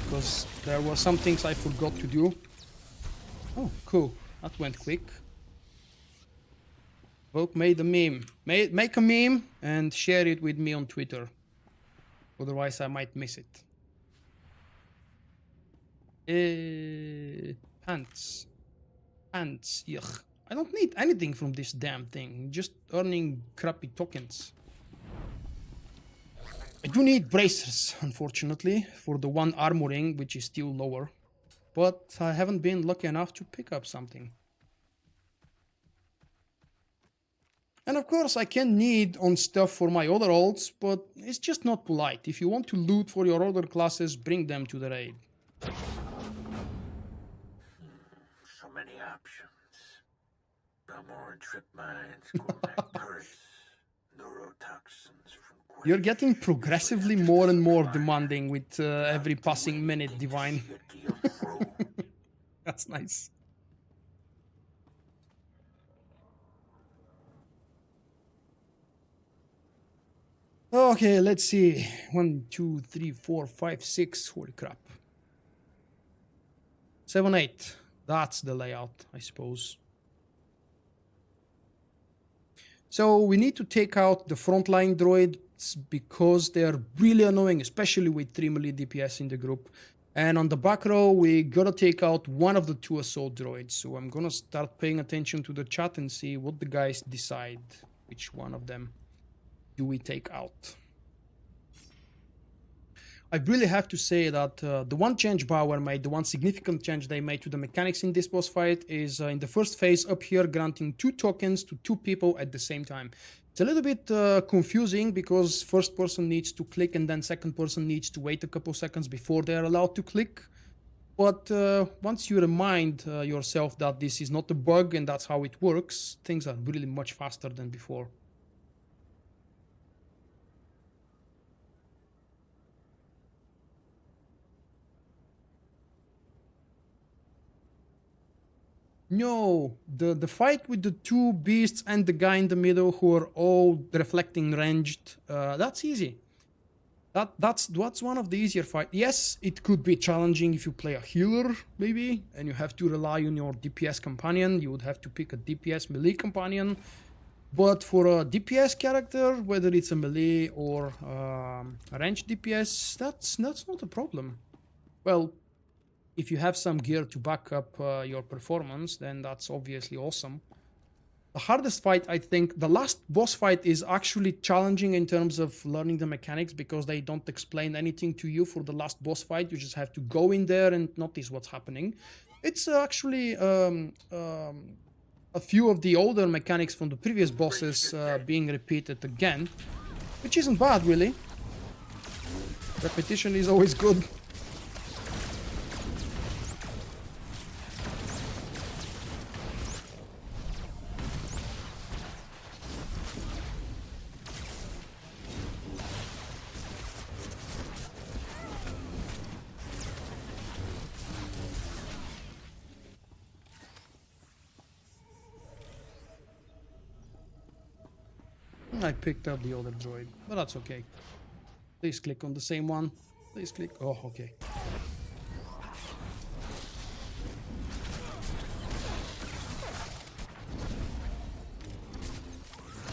S2: because there were some things I forgot to do. Oh, cool. That went quick. Vulkk made a meme. Make a meme and share it with me on Twitter. Otherwise, I might miss it. Pants. Pants. Yuck. I don't need anything from this damn thing. Just earning crappy tokens. I do need bracers, unfortunately, for the one armoring, which is still lower. But I haven't been lucky enough to pick up something. And of course, I can need on stuff for my other alts, but it's just not polite. If you want to loot for your other classes, bring them to the raid.
S7: So many options. More trip mines, gourmet turrets, neurotoxins from...
S2: You're getting progressively more and more demanding with every passing minute, Divine. That's nice. Okay, let's see. 1, 2, 3, 4, 5, 6. Holy crap. 7, 8. That's the layout, I suppose. So we need to take out the frontline droids because they're really annoying, especially with 3 melee DPS in the group. And on the back row, we gotta take out one of the 2 assault droids. So I'm gonna start paying attention to the chat and see what the guys decide. Which one of them do we take out? I really have to say that the one change Bauer made, the one significant change they made to the mechanics in this boss fight is in the first phase up here, granting 2 tokens to 2 people at the same time. It's a little bit confusing because first person needs to click and then second person needs to wait a couple seconds before they're allowed to click. But once you remind yourself that this is not a bug and that's how it works, things are really much faster than before. No, the fight with the 2 beasts and the guy in the middle who are all reflecting ranged, that's easy. That's one of the easier fights. Yes, it could be challenging if you play a healer, maybe, and you have to rely on your DPS companion. You would have to pick a DPS melee companion. But for a DPS character, whether it's a melee or a ranged DPS, that's not a problem. Well, if you have some gear to back up your performance, then that's obviously awesome. The hardest fight, I think, the last boss fight is actually challenging in terms of learning the mechanics because they don't explain anything to you for the last boss fight. You just have to go in there and notice what's happening. It's actually a few of the older mechanics from the previous bosses being repeated again, which isn't bad, really. Repetition is always good. I picked up the other droid, but that's okay. Please click on the same one. Please click. Oh, okay.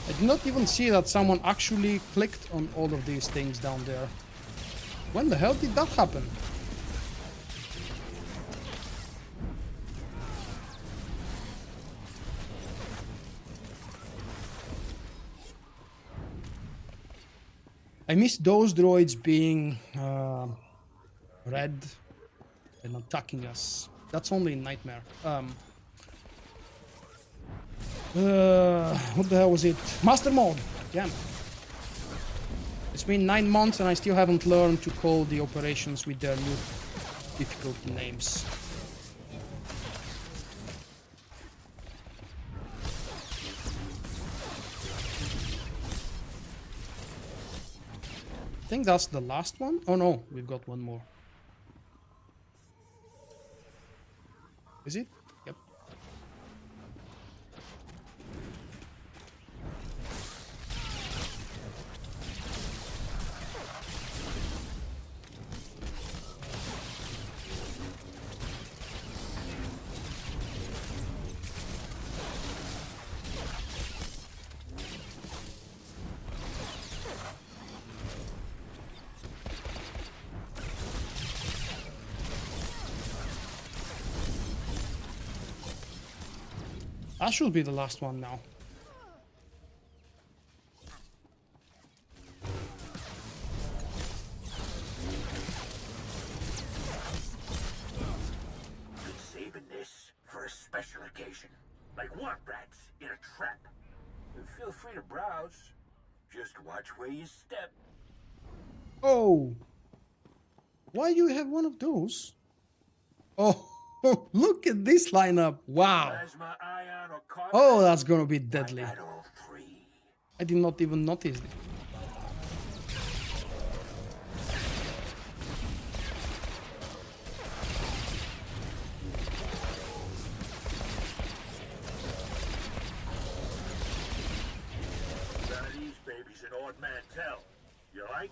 S2: I did not even see that someone actually clicked on all of these things down there. When the hell did that happen? I miss those droids being red and attacking us. That's only in Nightmare. What the hell was it? Master mode! Damn. It's been 9 months and I still haven't learned to call the operations with their new difficulty names. I think that's the last one. Oh no, we've got one more. Is it? Yep. That should be the last one now.
S7: Been saving this for a special occasion. Like what, rats in a trap? Feel free to browse. Just watch where you step.
S2: Oh. Why do you have one of those? Oh, look at this lineup. Wow.
S7: Plasma, ion, or carbon.
S2: Oh, that's gonna be deadly.
S7: I got all three.
S2: I did not even notice it.
S7: None of these babies an odd man tell. You like?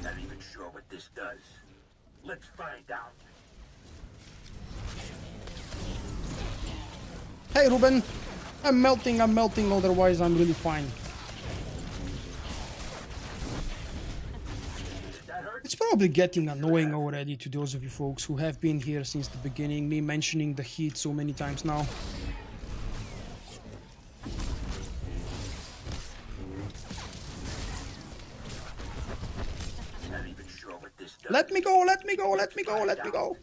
S7: Not even sure what this does. Let's find out.
S2: Hey, Ruben. I'm melting, otherwise I'm really fine.
S7: Did that hurt?
S2: It's probably getting annoying already to those of you folks who have been here since the beginning, me mentioning the heat so many times now.
S7: Not even sure what this does.
S2: Let me go, let me go, let me go, let me go.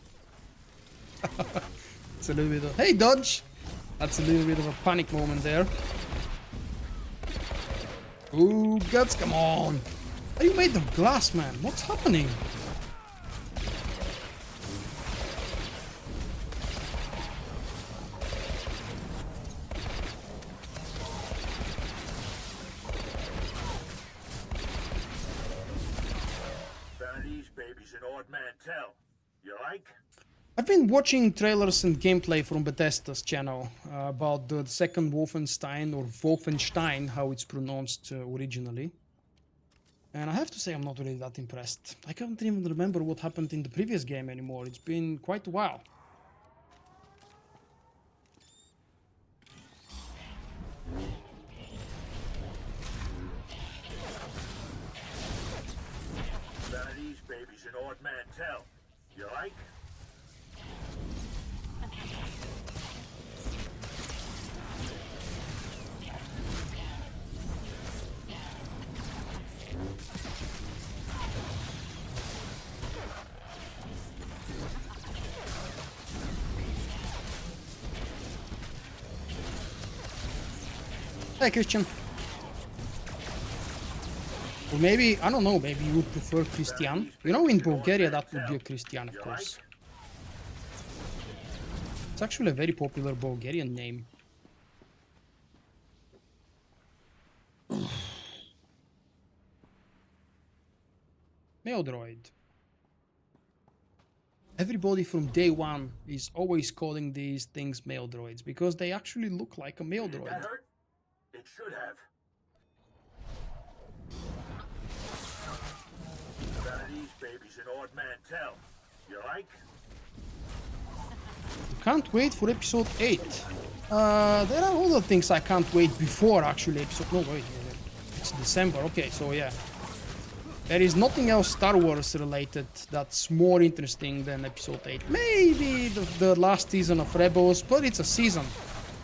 S2: It's a little bit of... Hey, Dodge! That's a little bit of a panic moment there. Ooh, guts, come on! Are you made of glass, man? What's happening?
S7: Found these babies an odd man tell. You like?
S2: I've been watching trailers and gameplay from Bethesda's channel about the second Wolfenstein, or Wolfenstein, how it's pronounced originally. And I have to say I'm not really that impressed. I can't even remember what happened in the previous game anymore. It's been quite a while.
S7: Found these babies an odd man tell. You like?
S2: Hey, Christian. Or maybe, I don't know, maybe you would prefer Christian. You know, in Bulgaria that would be a Christian, of course. It's actually a very popular Bulgarian name. Mail droid. Everybody from day one is always calling these things mail droids because they actually look like a mail
S7: Did
S2: droid.
S7: that hurt? It should have. Found these babies an odd man tell. You like?
S2: Can't wait for episode 8. There are other things I can't wait before actually episode... No, wait. It's December. Okay, so yeah. There is nothing else Star Wars related that's more interesting than episode 8. Maybe the last season of Rebels, but it's a season.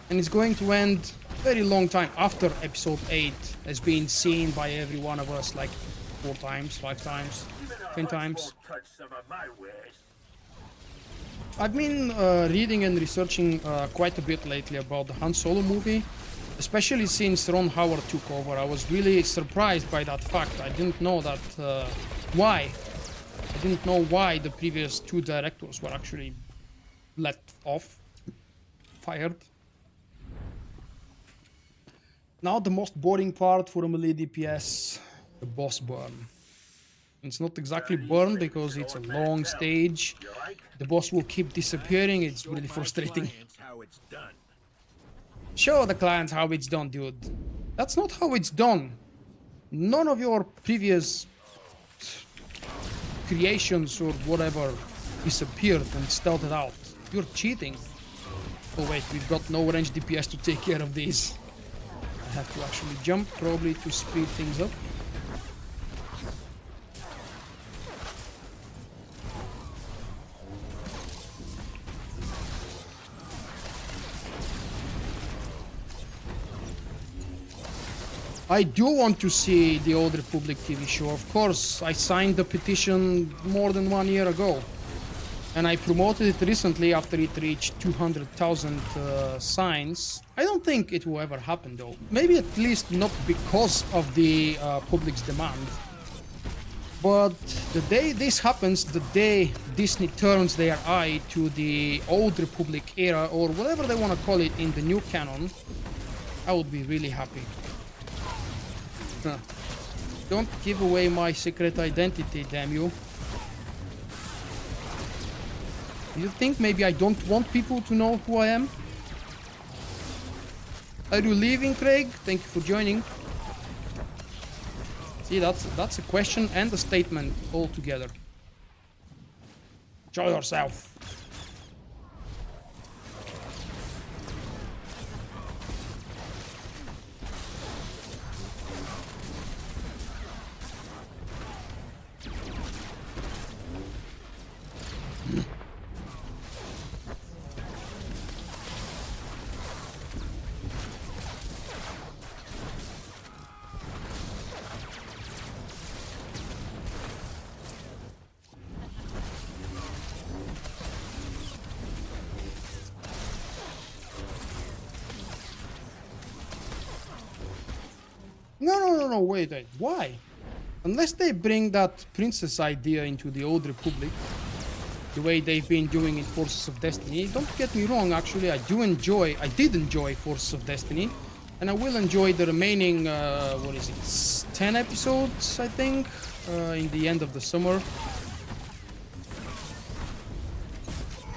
S2: And it's going to end very long time after episode 8 has been seen by every one of us like 4 times, 5 times,
S7: Even a
S2: 10
S7: hunch
S2: times.
S7: won't touch some of my wares.
S2: I've been reading and researching quite a bit lately about the Han Solo movie, especially since Ron Howard took over. I was really surprised by that fact. I didn't know that why. I didn't know why the previous 2 directors were actually let off, fired. Now the most boring part for a melee DPS, the boss burn. It's not exactly burn because it's a long stage.
S7: You like?
S2: The boss will keep disappearing. It's really frustrating.
S7: Clients how it's done.
S2: Show the clients how it's done, dude. That's not how it's done. none of your previous creations or whatever disappeared and started out. You're cheating. Oh wait, we've got no range DPS to take care of these. I have to actually jump, probably to speed things up. I do want to see the Old Republic TV show. Of course, I signed the petition more than 1 year ago. And I promoted it recently after it reached 200,000 signs. I don't think it will ever happen though. Maybe at least not because of the public's demand. But the day this happens, the day Disney turns their eye to the Old Republic era, or whatever they want to call it in the new canon, I would be really happy. Huh. Don't give away my secret identity, damn you. You think maybe I don't want people to know who I am? Are you leaving, Craig? Thank you for joining. See, that's a question and a statement all together. Show yourself. No, wait, why? Unless they bring that princess idea into the Old Republic, the way they've been doing in Forces of Destiny. Don't get me wrong, actually, I did enjoy Forces of Destiny, and I will enjoy the remaining, 10 episodes, I think, in the end of the summer.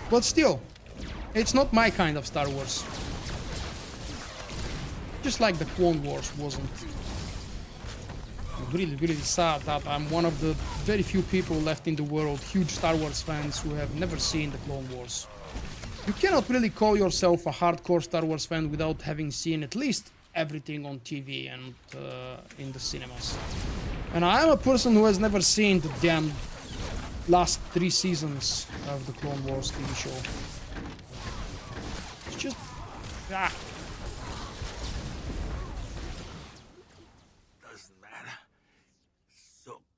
S2: But still, it's not my kind of Star Wars. Just like the Clone Wars wasn't. Really sad that I'm one of the very few people left in the world, huge Star Wars fans, who have never seen the Clone Wars. You cannot really call yourself a hardcore Star Wars fan without having seen at least everything on TV and in the cinemas. And I am a person who has never seen the damn last 3 seasons of the Clone Wars TV show. It's just...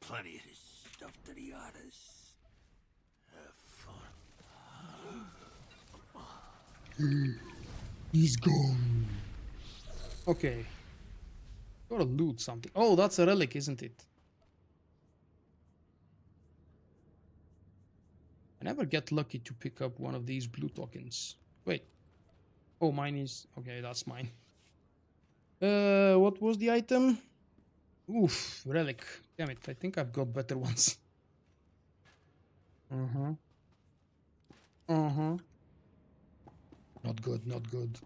S7: Plenty of this stuff to the others. Have fun.
S2: He's gone. Okay. Gotta loot something. Oh, that's a relic, isn't it? I never get lucky to pick up one of these blue tokens. Wait. Oh, mine is... Okay, that's mine. What was the item? Oof, relic. Damn it, I think I've got better ones. Not good, not good.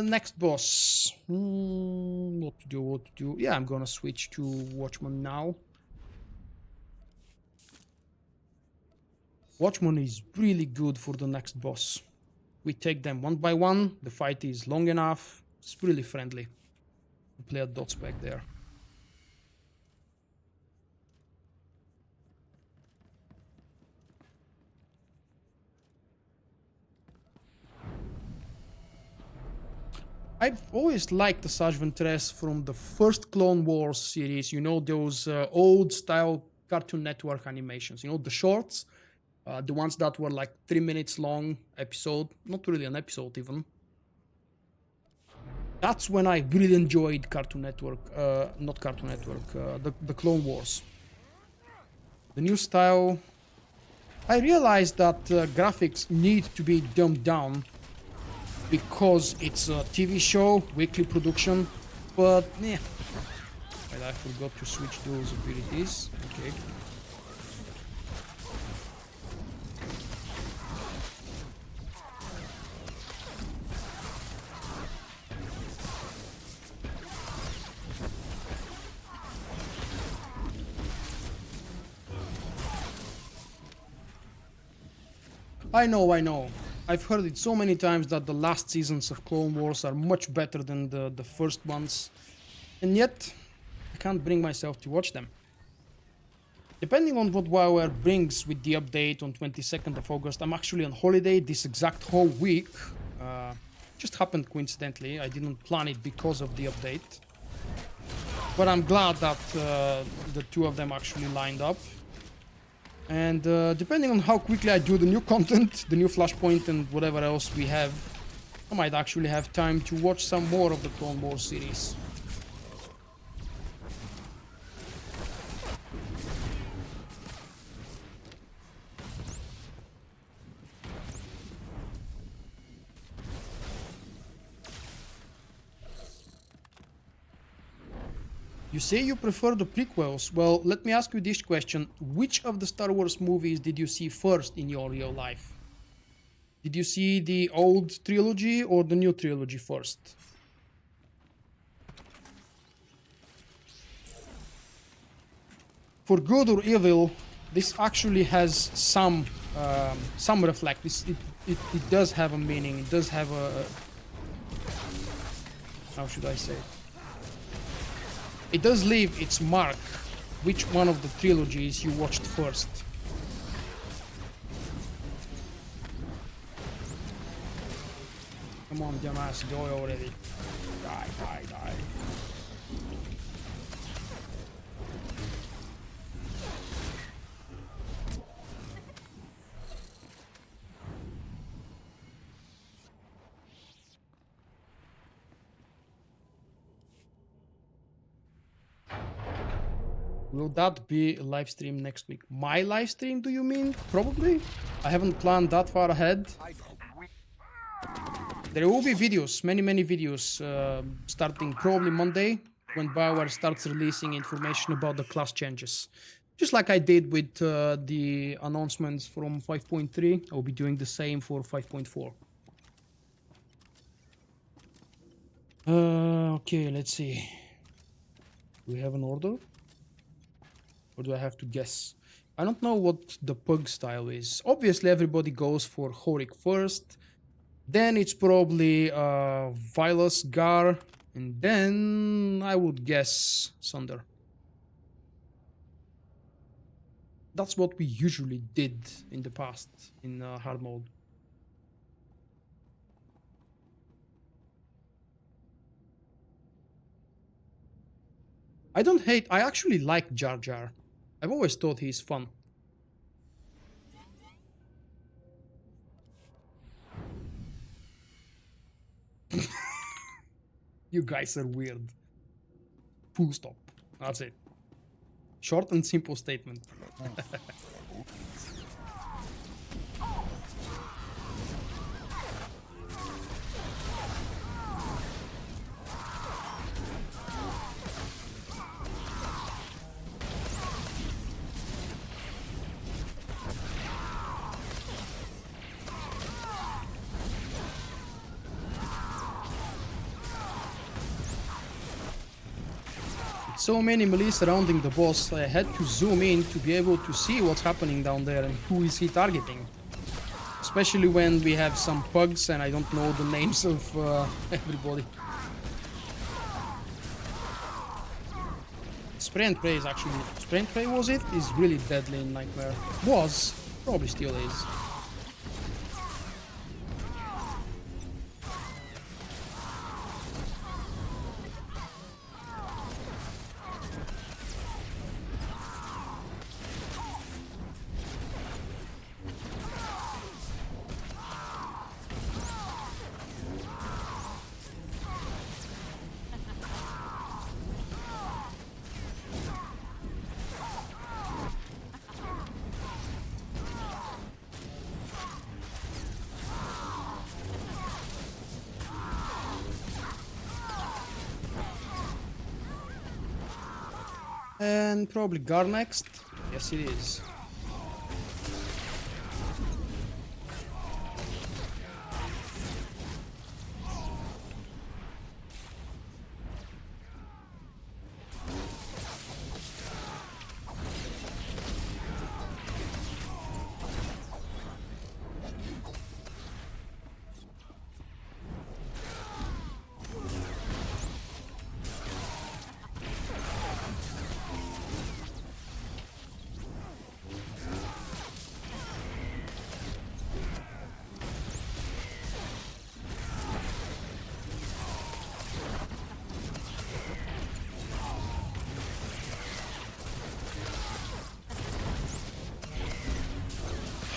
S2: Next boss. What to do? Yeah, I'm gonna switch to Wachman now. Wachman is really good for the next boss. We take them one by one. The fight is long enough. It's really friendly. Play a dot spec there. I've always liked the Asajj Ventress from the first Clone Wars series. You know, those old style Cartoon Network animations. You know, the shorts, the ones that were like 3 minutes long episode. Not really an episode even. That's when I really enjoyed Cartoon Network, not Cartoon Network, the Clone Wars. The new style, I realized that graphics need to be dumbed down because it's a TV show, weekly production, but yeah. Wait, I forgot to switch those abilities, okay. I know. I've heard it so many times that the last seasons of Clone Wars are much better than the first ones. And yet, I can't bring myself to watch them. Depending on what WoWware brings with the update on 22nd of August, I'm actually on holiday this exact whole week. Just happened coincidentally. I didn't plan it because of the update. But I'm glad that the two of them actually lined up. And depending on how quickly I do the new content, the new Flashpoint and whatever else we have, I might actually have time to watch some more of the Clone Wars series. You say you prefer the prequels. Well, let me ask you this question. Which of the Star Wars movies did you see first in your real life? Did you see the old trilogy or the new trilogy first? For good or evil, this actually has some reflect. It does have a meaning. It does have a... How should I say it? It does leave its mark, which one of the trilogies you watched first. Come on, dumbass, die already. Die. Will that be a live stream next week? My live stream, do you mean? Probably. I haven't planned that far ahead. There will be videos, many videos, starting probably Monday, when BioWare starts releasing information about the class changes. Just like I did with the announcements from 5.3, I'll be doing the same for 5.4. Okay, let's see. Do we have an order? Or do I have to guess? I don't know what the PUG style is. Obviously, everybody goes for Horik first. Then it's probably Vilas, Gar. And then I would guess Sunder. That's what we usually did in the past in hard mode. I actually like Jar Jar. I've always thought he's fun. You guys are weird. Full stop. That's it. Short and simple statement. So many melee surrounding the boss, I had to zoom in to be able to see what's happening down there and who is he targeting. Especially when we have some pugs and I don't know the names of everybody. Spray and pray is actually... Spray and pray was it? Is really deadly in Nightmare. Was. Probably still is. And probably Gar next. Yes, it is.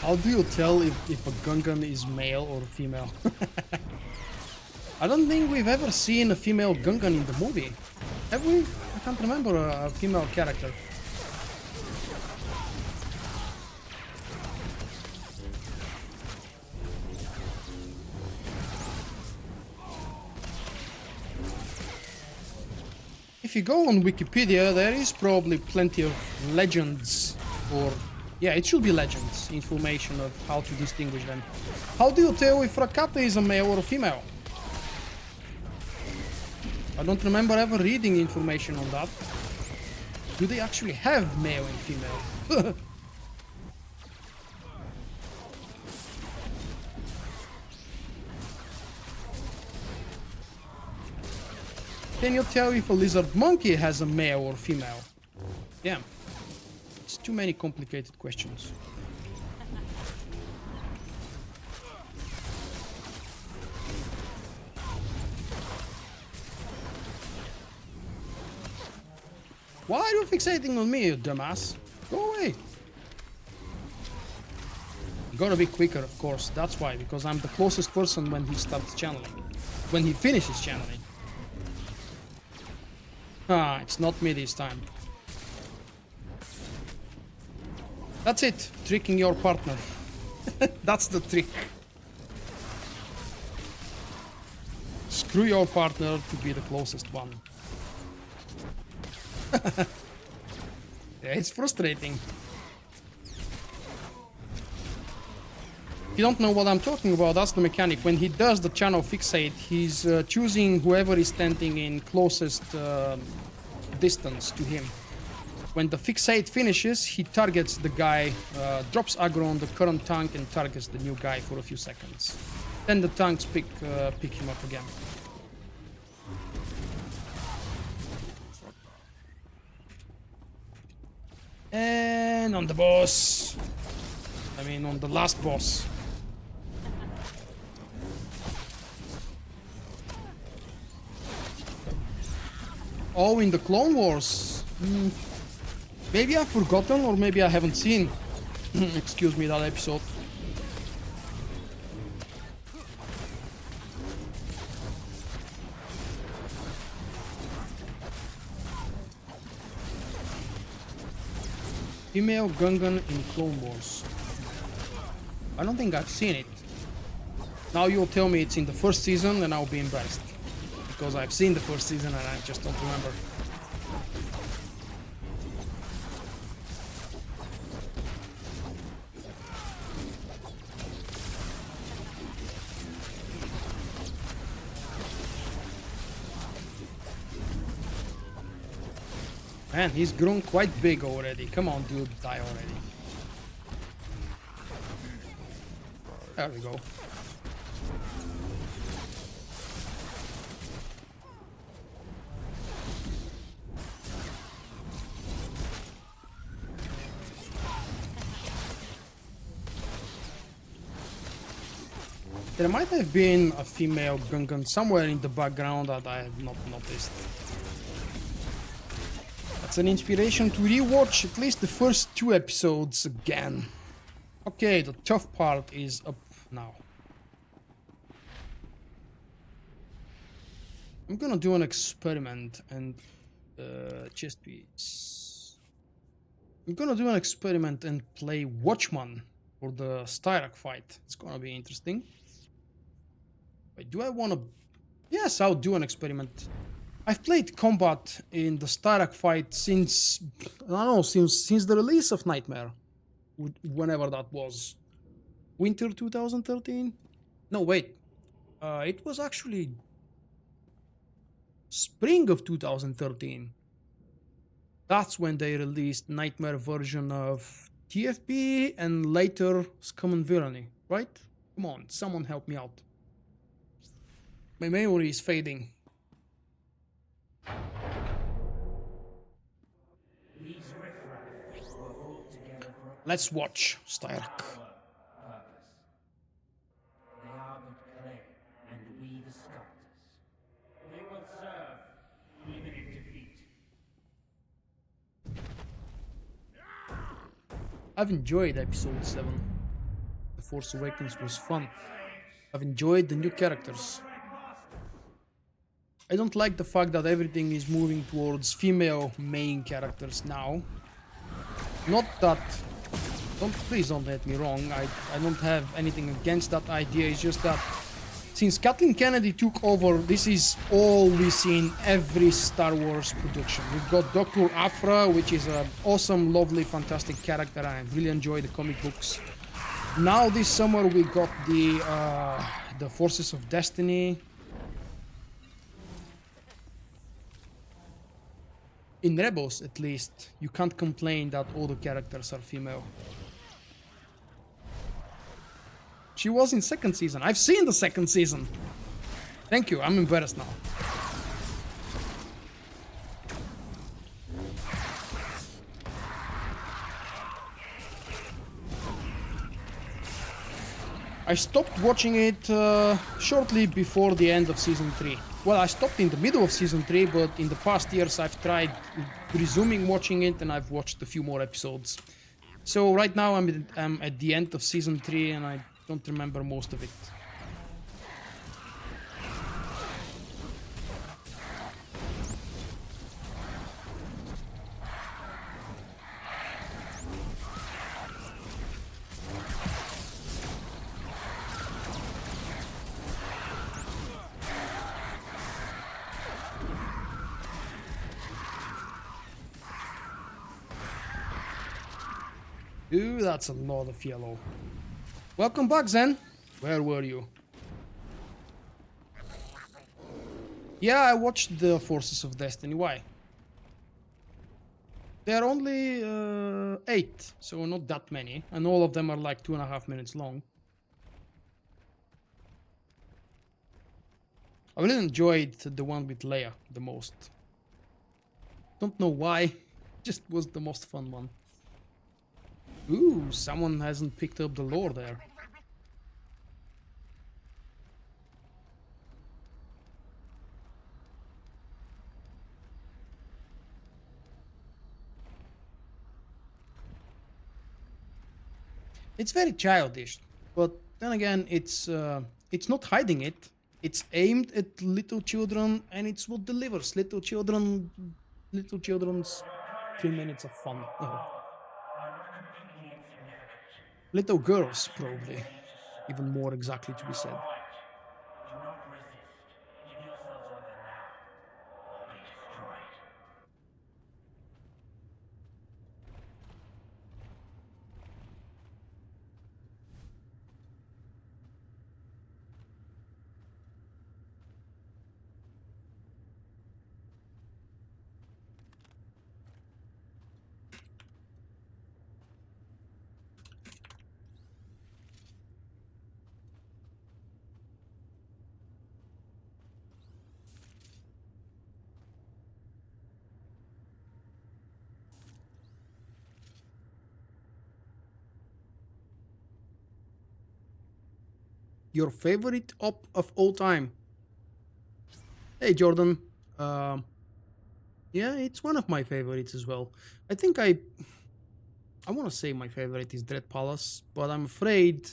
S2: How do you tell if a Gungan is male or female? I don't think we've ever seen a female Gungan in the movie. Have we? I can't remember a female character. If you go on Wikipedia, there is probably plenty of legends, or yeah, it should be legends, information of how to distinguish them. How do you tell if Rakata is a male or a female? I don't remember ever reading information on that. Do they actually have male and female? Can you tell if a lizard monkey has a male or female? Damn. It's too many complicated questions. Why are you fixating on me, you dumbass? Go away. You gotta be quicker, of course. That's why, because I'm the closest person when he starts channeling. When he finishes channeling. Ah, it's not me this time. That's it. Tricking your partner. That's the trick. Screw your partner to be the closest one. Yeah, it's frustrating. If you don't know what I'm talking about, that's the mechanic. When he does the channel fixate, he's choosing whoever is standing in closest distance to him. When the fixate finishes, he targets the guy, drops aggro on the current tank and targets the new guy for a few seconds. Then the tanks pick him up again. And on the boss. I mean, on the last boss. Oh, in the Clone Wars. Maybe I've forgotten, or maybe I haven't seen. Excuse me, that episode. Female Gungan in Clone Wars. I don't think I've seen it. Now you'll tell me it's in the first season and I'll be embarrassed. Because I've seen the first season and I just don't remember. Man, he's grown quite big already. Come on, dude, die already. There we go. There might have been a female Gungan somewhere in the background that I have not noticed. That's an inspiration to rewatch at least the first 2 episodes again. Okay, the tough part is up now. I'm gonna do an experiment and chest piece. I'm gonna do an experiment and play Wachman for the Styrak fight. It's gonna be interesting. Wait, do I wanna... Yes, I'll do an experiment. I've played combat in the Styrak fight since... I don't know, since the release of Nightmare. Whenever that was. Winter 2013? No, wait. It was actually... spring of 2013. That's when they released Nightmare version of TFP and later Scum and Villainy, right? Come on, someone help me out. My memory is fading. Let's watch Styrak.
S7: They are but clay, and we the sculptors. They will serve, even in defeat.
S2: I've enjoyed episode 7. Force Awakens was fun. I've enjoyed the new characters. I don't like the fact that everything is moving towards female main characters now. Not that... Please don't get me wrong, I don't have anything against that idea, it's just that since Kathleen Kennedy took over, this is all we see in every Star Wars production. We've got Dr. Aphra, which is an awesome, lovely, fantastic character. I really enjoy the comic books. Now this summer we got the Forces of Destiny. In Rebels, at least, you can't complain that all the characters are female. She was in second season. I've seen the second season. Thank you, I'm embarrassed now. I stopped watching it shortly before the end of season 3. Well, I stopped in the middle of season 3, but in the past years I've tried resuming watching it and I've watched a few more episodes. So right now I'm at the end of season 3 and I don't remember most of it. Ooh, that's a lot of yellow. Welcome back, Zen. Where were you? Yeah, I watched the Forces of Destiny. Why? There are only 8, so not that many. And all of them are like 2.5 minutes long. I really enjoyed the one with Leia the most. Don't know why, just was the most fun one. Ooh, someone hasn't picked up the lore there. It's very childish, but then again, it's not hiding it. It's aimed at little children, and it's what delivers little children's 3 minutes of fun. Little girls, probably. Even more exactly to be said.
S7: Do not resist. Give yourselves over now, or be destroyed.
S2: Your favorite op of all time? Hey, Jordan. Yeah, it's one of my favorites as well. I think I want to say my favorite is Dread Palace, but I'm afraid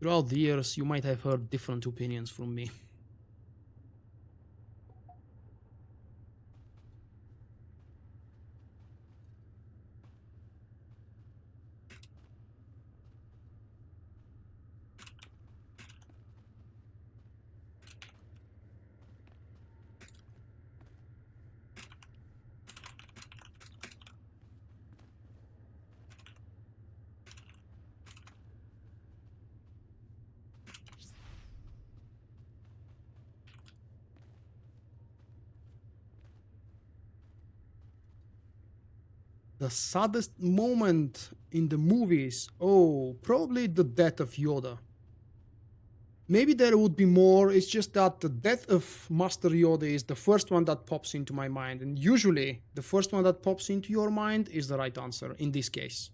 S2: throughout the years you might have heard different opinions from me. The saddest moment in the movies? Oh, probably the death of Yoda. Maybe there would be more, it's just that the death of Master Yoda is the first one that pops into my mind. And usually, the first one that pops into your mind is the right answer, in this case.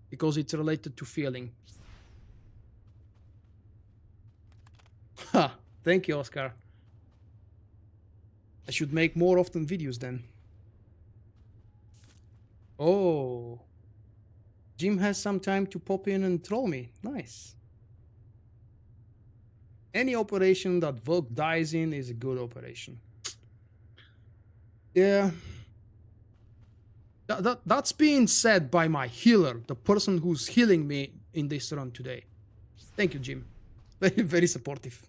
S2: Because it's related to feeling. Ha! Thank you, Oscar. I should make more often videos then. Oh, Jim has some time to pop in and troll me. Nice. Any operation that Vulkk dies in is a good operation. Yeah. That's being said by my healer, the person who's healing me in this run today. Thank you, Jim. Very, very supportive.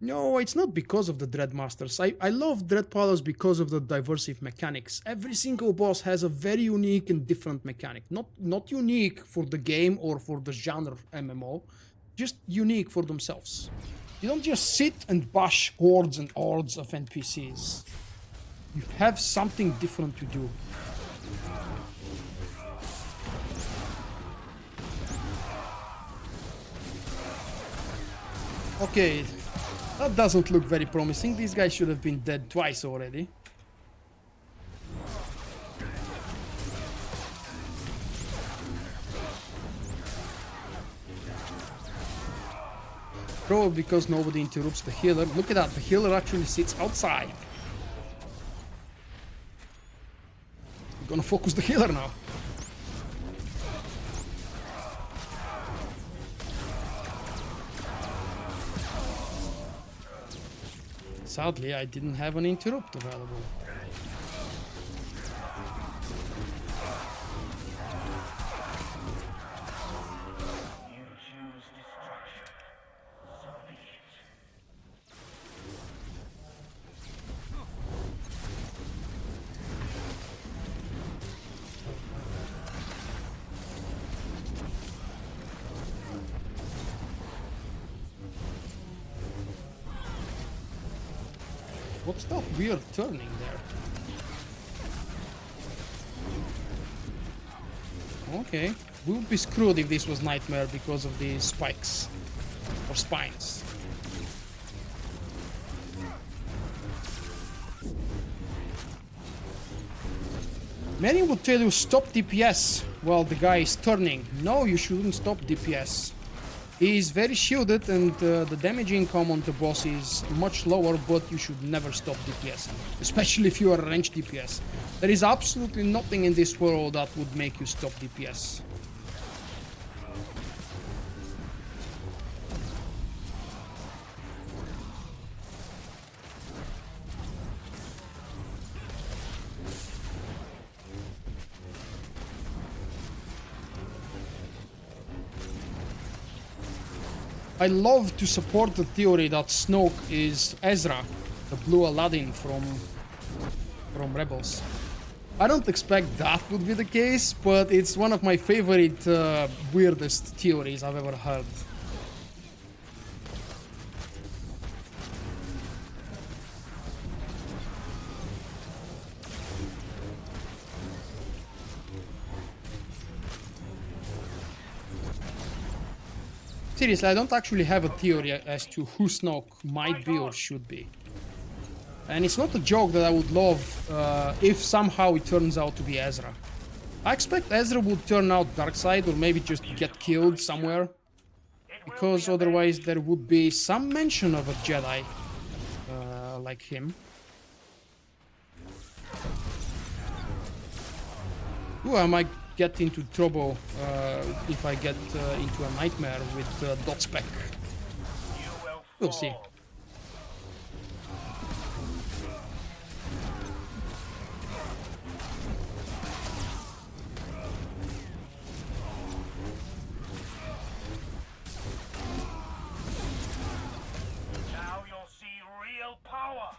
S2: No, it's not because of the Dreadmasters. I love Dreadpalace because of the diversive mechanics. Every single boss has a very unique and different mechanic. Not unique for the game or for the genre MMO, just unique for themselves. You don't just sit and bash hordes and hordes of NPCs. You have something different to do. Okay, that doesn't look very promising. These guys should have been dead twice already. Probably because nobody interrupts the healer. Look at that, the healer actually sits outside. I'm gonna focus the healer now. Sadly, I didn't have an interrupt available. What's that weird turning there? Okay, we would be screwed if this was Nightmare because of the spikes or spines. Many would tell you stop DPS while the guy is turning. No, you shouldn't stop DPS. He is very shielded and the damage income on the boss is much lower, but you should never stop DPS, especially if you are a ranged DPS. There is absolutely nothing in this world that would make you stop DPS. I love to support the theory that Snoke is Ezra, the blue Aladdin from Rebels. I don't expect that would be the case, but it's one of my favorite weirdest theories I've ever heard. Seriously, I don't actually have a theory as to who Snoke might be or should be. And it's not a joke that I would love if somehow it turns out to be Ezra. I expect Ezra would turn out Darkseid or maybe just get killed somewhere. Because otherwise there would be some mention of a Jedi like him. Ooh, I might get into trouble if I get into a nightmare with dot spec. We'll see.
S7: Now you'll see real power.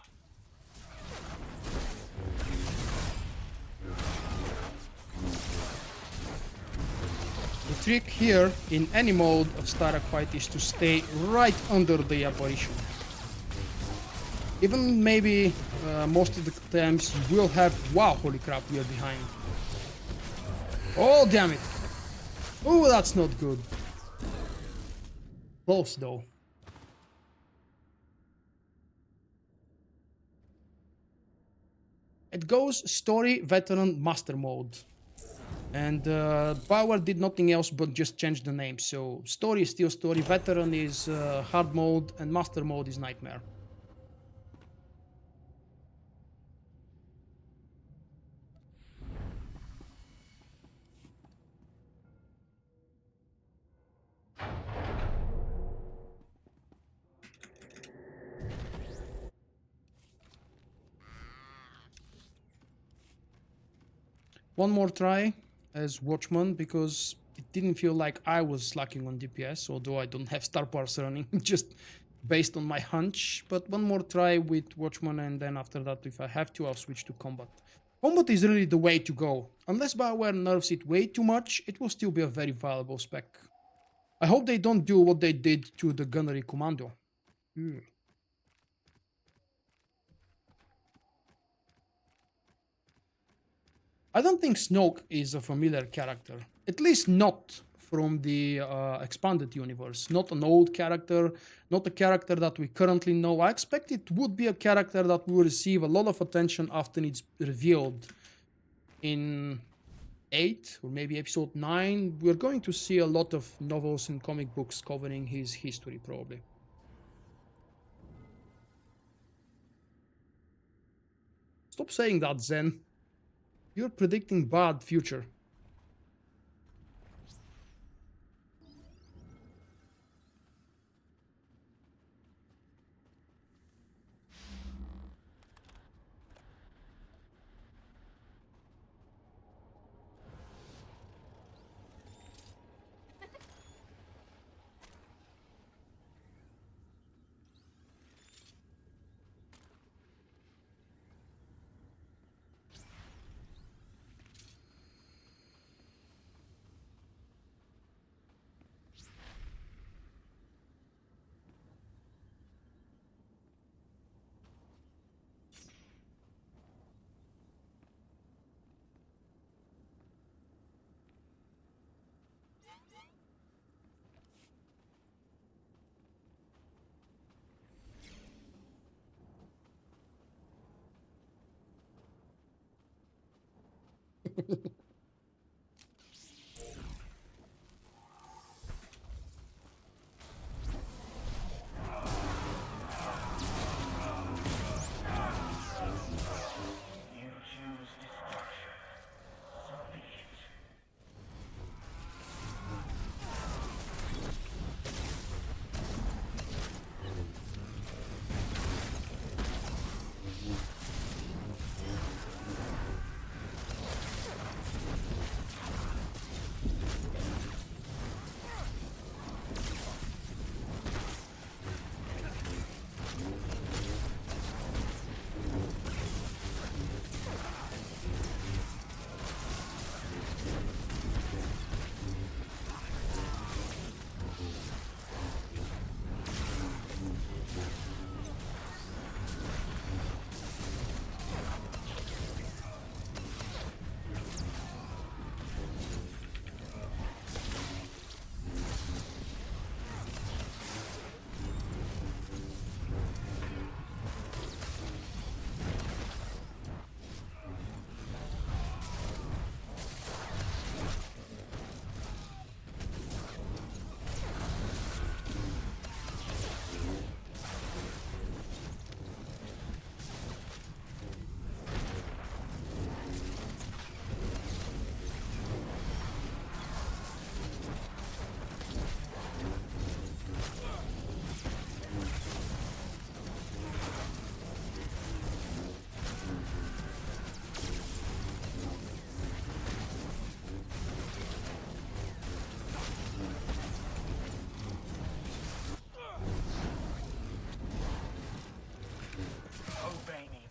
S2: The trick here in any mode of Styrak fight is to stay right under the apparition. Even maybe most of the times you will have... Wow, holy crap, we are behind. Oh, damn it. Oh, that's not good. Close though. It goes story, veteran, master mode. And Power did nothing else but just change the name. So story is still story, veteran is hard mode, and master mode is nightmare. one more try as Watchman because it didn't feel like I was slacking on DPS, although I don't have star powers running, just based on my hunch. But one more try with Watchman, and then after that, if I have to, I'll switch to combat. Combat is really the way to go. Unless BioWare nerfs it way too much, it will still be a very valuable spec. I hope they don't do what they did to the Gunnery Commando. I don't think Snoke is a familiar character. At least not from the expanded universe. Not an old character, not a character that we currently know. I expect it would be a character that will receive a lot of attention after it's revealed in 8 or maybe episode 9. We're going to see a lot of novels and comic books covering his history, probably. Stop saying that, Zen. You're predicting bad future.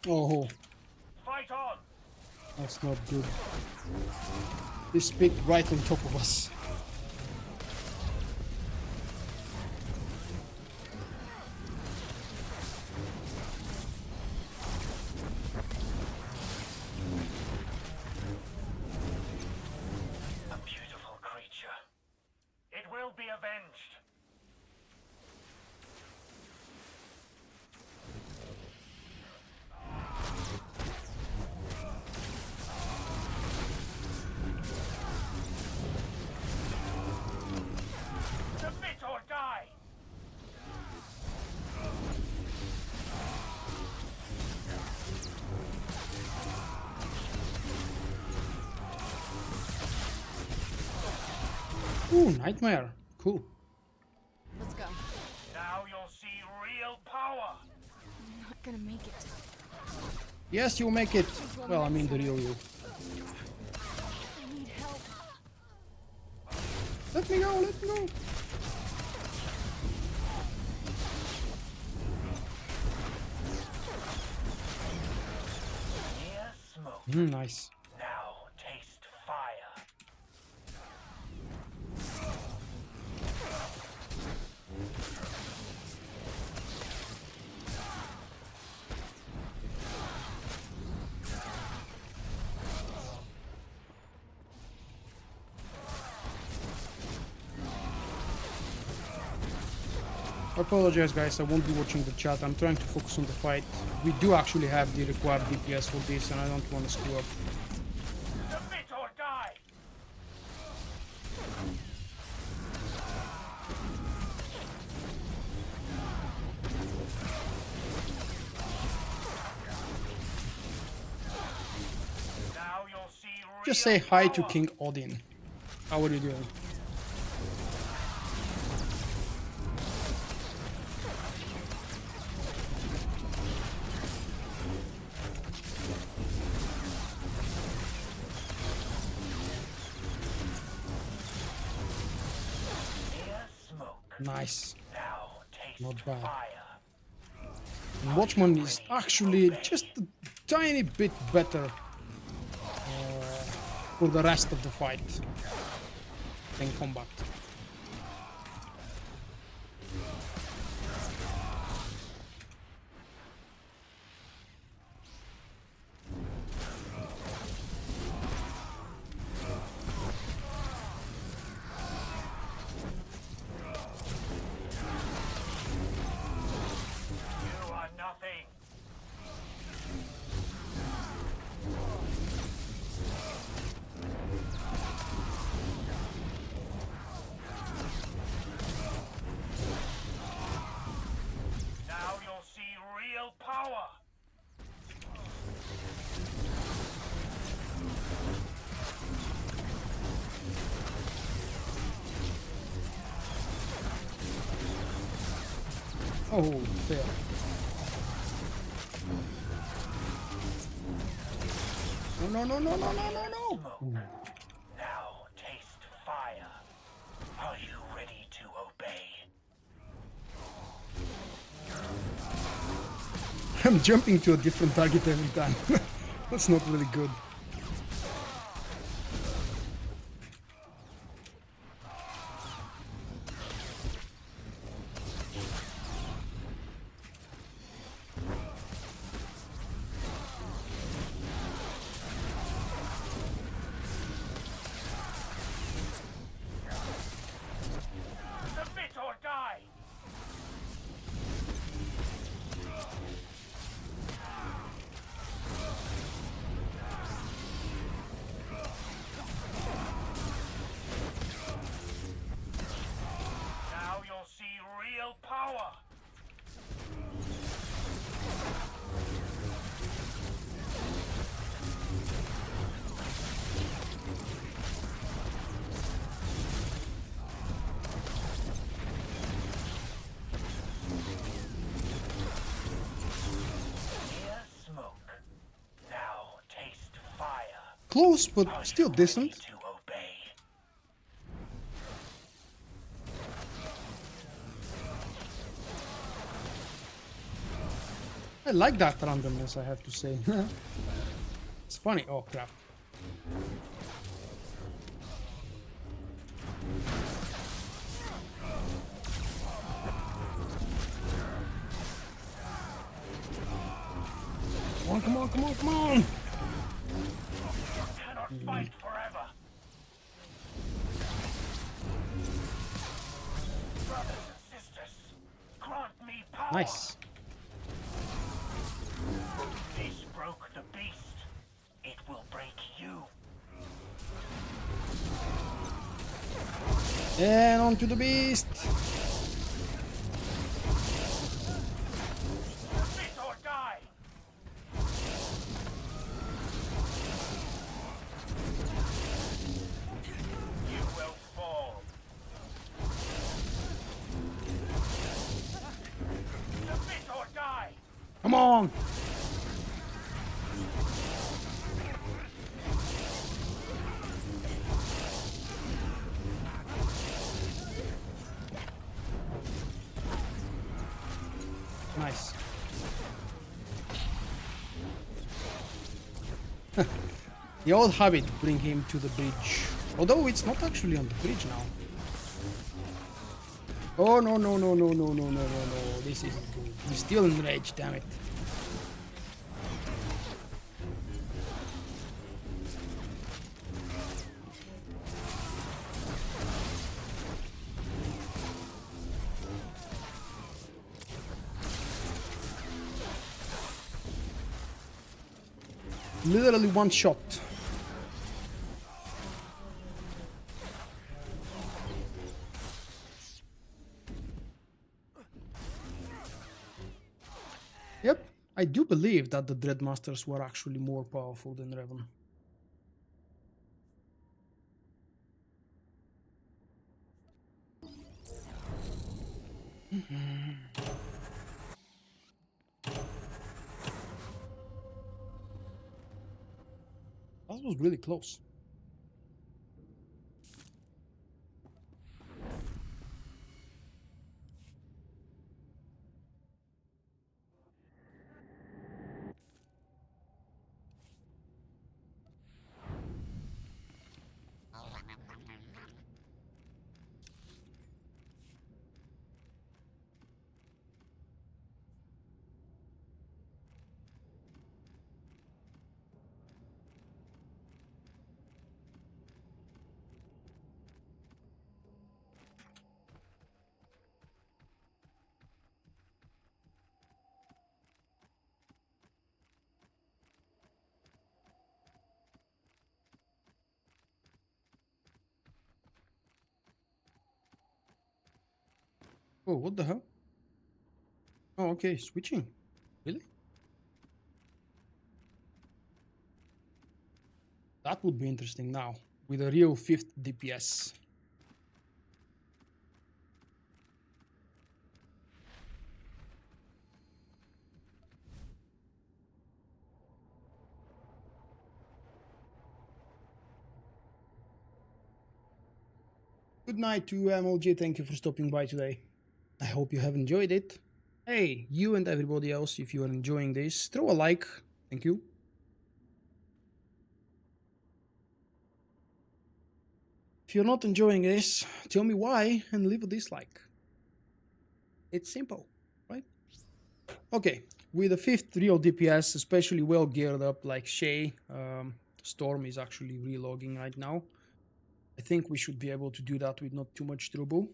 S2: Oh,
S6: Fight on!
S2: that's not good. They speaked right on top of us.
S7: A beautiful creature.
S6: It will be avenged. Submit or die!
S2: Ooh, Nightmare. Cool.
S8: Let's go.
S6: Now you'll see real power!
S8: I'm not gonna make it.
S2: Yes, you'll make it. Well, I mean the real you. Let me go, let me go.
S7: Near smoke.
S2: Nice.
S7: Now taste fire.
S2: I apologize guys, I won't be watching the chat. I'm trying to focus on the fight. We do actually have the required DPS for this and I don't want to screw up.
S7: Submit or die. Now you'll see
S2: Just
S7: real
S2: say hi to
S7: power.
S2: King Odin. How are you doing?
S7: Near smoke.
S2: Nice.
S7: Now taste
S2: Not bad.
S7: fire.
S2: And Wachman is actually just a tiny bit better for the rest of the fight than combat.
S7: You are nothing. Now you'll see real power.
S2: Oh, fair. No, no, no, no, no, no, no, no.
S7: Smoke. Now taste fire. Are you ready to obey?
S2: I'm jumping to a different target every time. That's not really good.
S7: Submit or die. Now you'll see real power. Near smoke. Now taste fire.
S2: Close, but
S7: Are
S2: still
S7: you ready
S2: decent.
S7: to obey?
S2: I like that randomness, I have to say. It's funny. Oh, crap. Come on, come on, come on, come on!
S7: Cannot fight forever. Brothers and sisters, grant me power.
S2: Nice.
S7: This broke the beast. It will break you.
S2: And on to the beast!
S7: Submit or die. You will fall. Submit or die.
S2: Come on! The old habit bring him to the bridge. Although it's not actually on the bridge now. Oh no no no no no no no no no. This isn't good. He's still in rage, damn it. Literally one shot. Yep, I do believe that the Dreadmasters were actually more powerful than Revan. That was really close. Oh, what the hell? Oh, okay, switching. Really? That would be interesting now, with a real 5th DPS. Good night to MLG, thank you for stopping by today. I hope you have enjoyed it. Hey, you and everybody else, if you are enjoying this, throw a like, thank you. If you're not enjoying this, tell me why and leave a dislike. It's simple, right? Okay, with the 5th real DPS, especially well geared up like Shay, Storm is actually relogging right now. I think we should be able to do that with not too much trouble.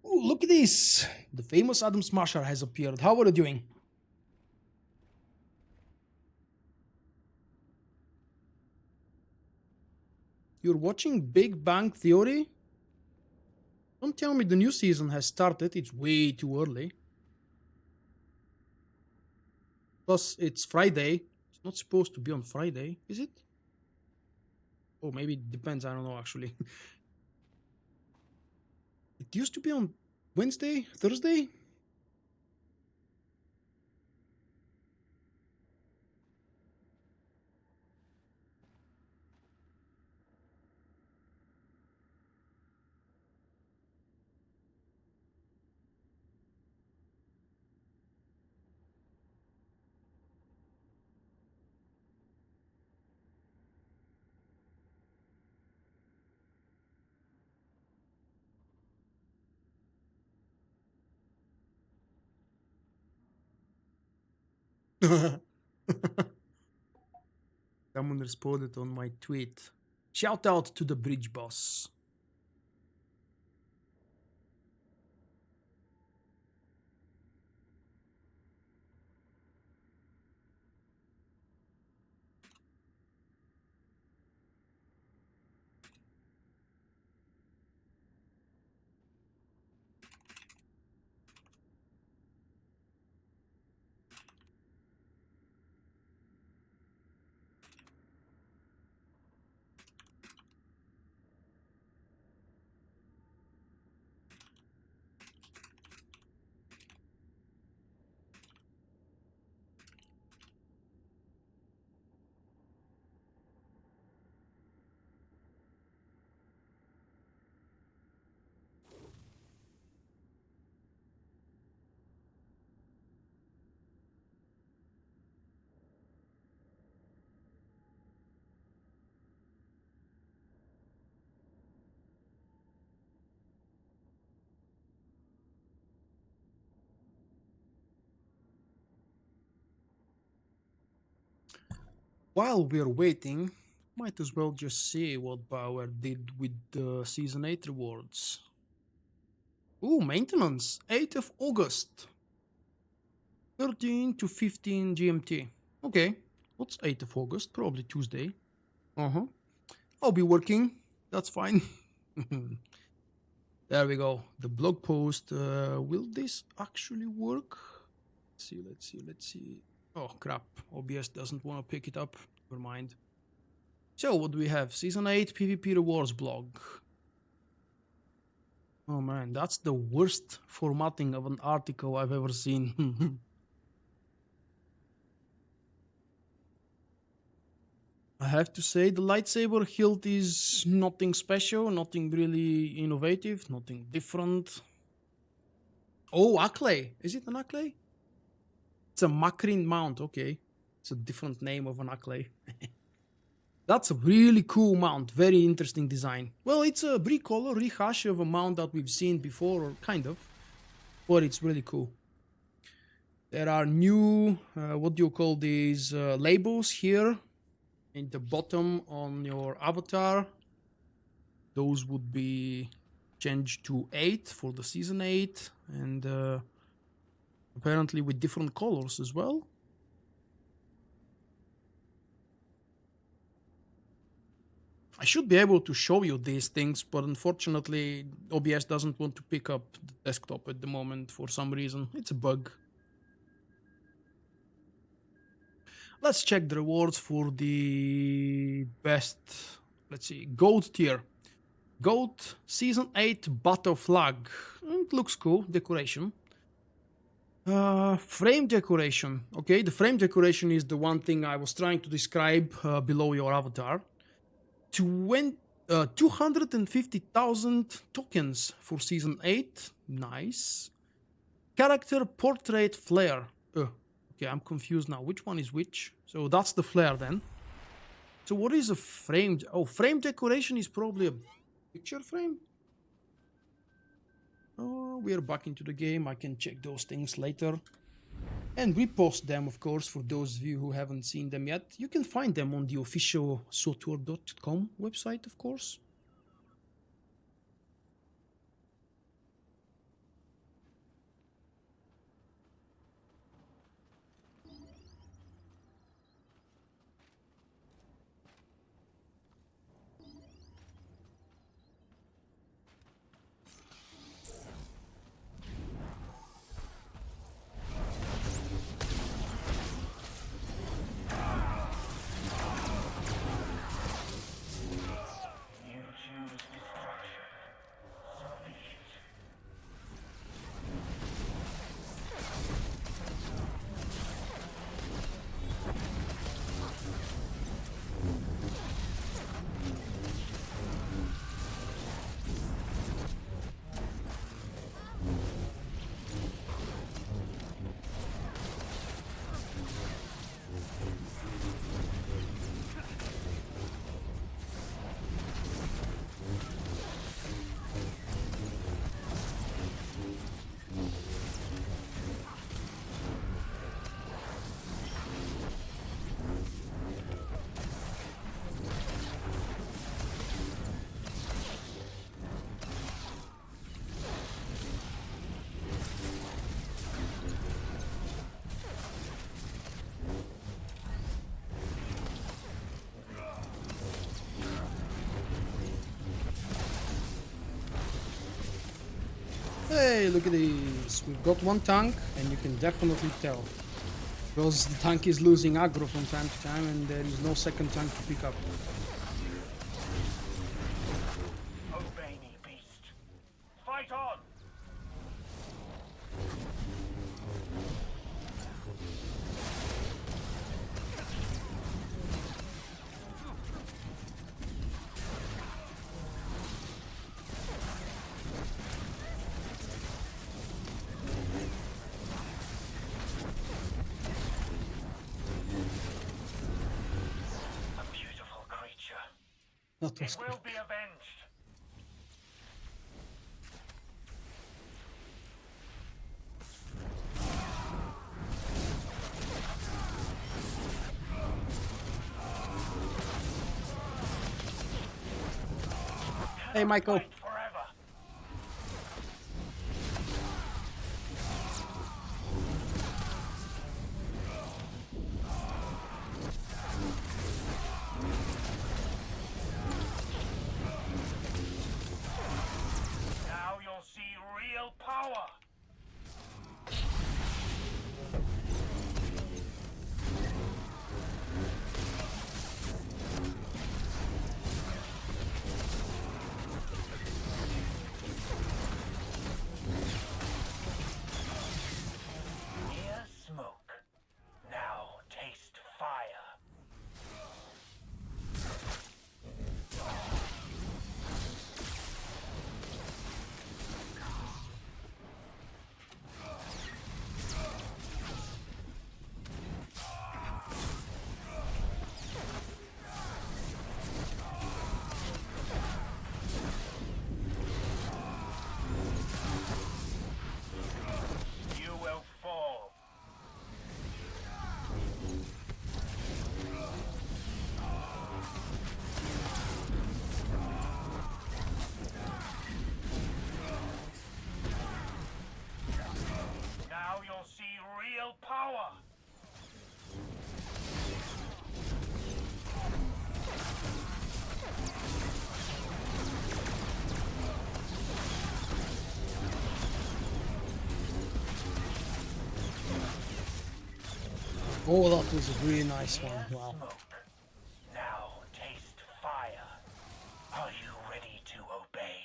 S2: Oh, look at this! The famous Adam Smasher has appeared. How are you doing? You're watching Big Bang Theory? Don't tell me the new season has started. It's way too early. Plus, it's Friday. It's not supposed to be on Friday, is it? Oh, maybe it depends. I don't know, actually. It used to be on Wednesday, Thursday? Someone responded on my tweet. Shout out to the bridge boss. While we're waiting, might as well just see what Bauer did with the Season 8 rewards. Ooh, maintenance, 8th of August. 13 to 15 GMT. Okay, what's 8th of August? Probably Tuesday. Uh-huh. I'll be working. That's fine. There we go. The blog post. Will this actually work? Let's see. Oh, crap. OBS doesn't want to pick it up. Never mind. So, what do we have? Season 8 PvP Rewards blog. Oh man, that's the worst formatting of an article I've ever seen. I have to say the lightsaber hilt is nothing special, nothing really innovative, nothing different. Oh, Acklay. Is it an Acklay? It's a Makrin mount, okay. It's a different name of an Acklay. That's a really cool mount, very interesting design. Well, it's a recolor, rehash of a mount that we've seen before, or kind of, but it's really cool. There are new, what do you call these, labels here in the bottom on your avatar. Those would be changed to 8 for the season 8, and apparently with different colors as well. I should be able to show you these things, but unfortunately OBS doesn't want to pick up the desktop at the moment for some reason. It's a bug. Let's check the rewards for the best, let's see, gold tier. Gold season 8 battle flag. It looks cool, decoration. Frame decoration. Okay, the frame decoration is the one thing I was trying to describe below your avatar. 250,000 tokens for season 8. Nice. Character portrait flare. Okay, I'm confused now. Which one is which? So that's the flare then. So what is a frame? Oh, frame decoration is probably a picture frame. Oh, we are back into the game. I can check those things later. And repost them, of course, for those of you who haven't seen them yet. You can find them on the official SWTOR.com website, of course. Hey, look at this. We've got one tank, and you can definitely tell. Because the tank is losing aggro from time to time, and there is no second tank to pick up.
S6: Obey me, beast. Fight on!
S2: That was
S6: It will be avenged.
S2: Hey, Michael.
S7: Fight forever. Now you'll see real power. Near smoke. Now taste fire. You will fall. Now you'll see real power.
S2: Oh, that was a really nice one. Wow.
S7: Smoke. Now taste fire. Are you ready to obey?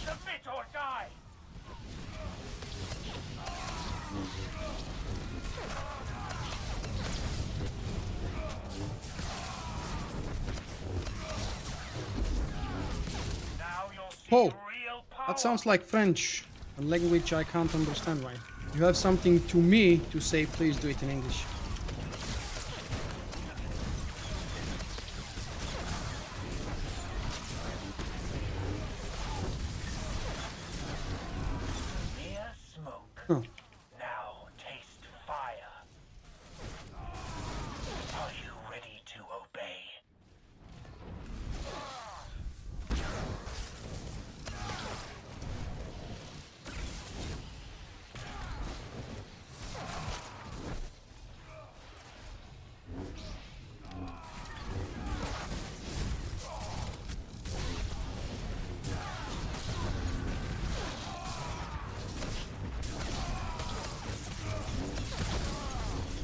S7: Submit or die! Now you'll see
S2: Oh,
S7: real power.
S2: that sounds like French, a language I can't understand right. You have something to me to say, please do it in English.
S7: Near smoke.
S2: Huh.
S7: Now taste fire. Are you ready to obey?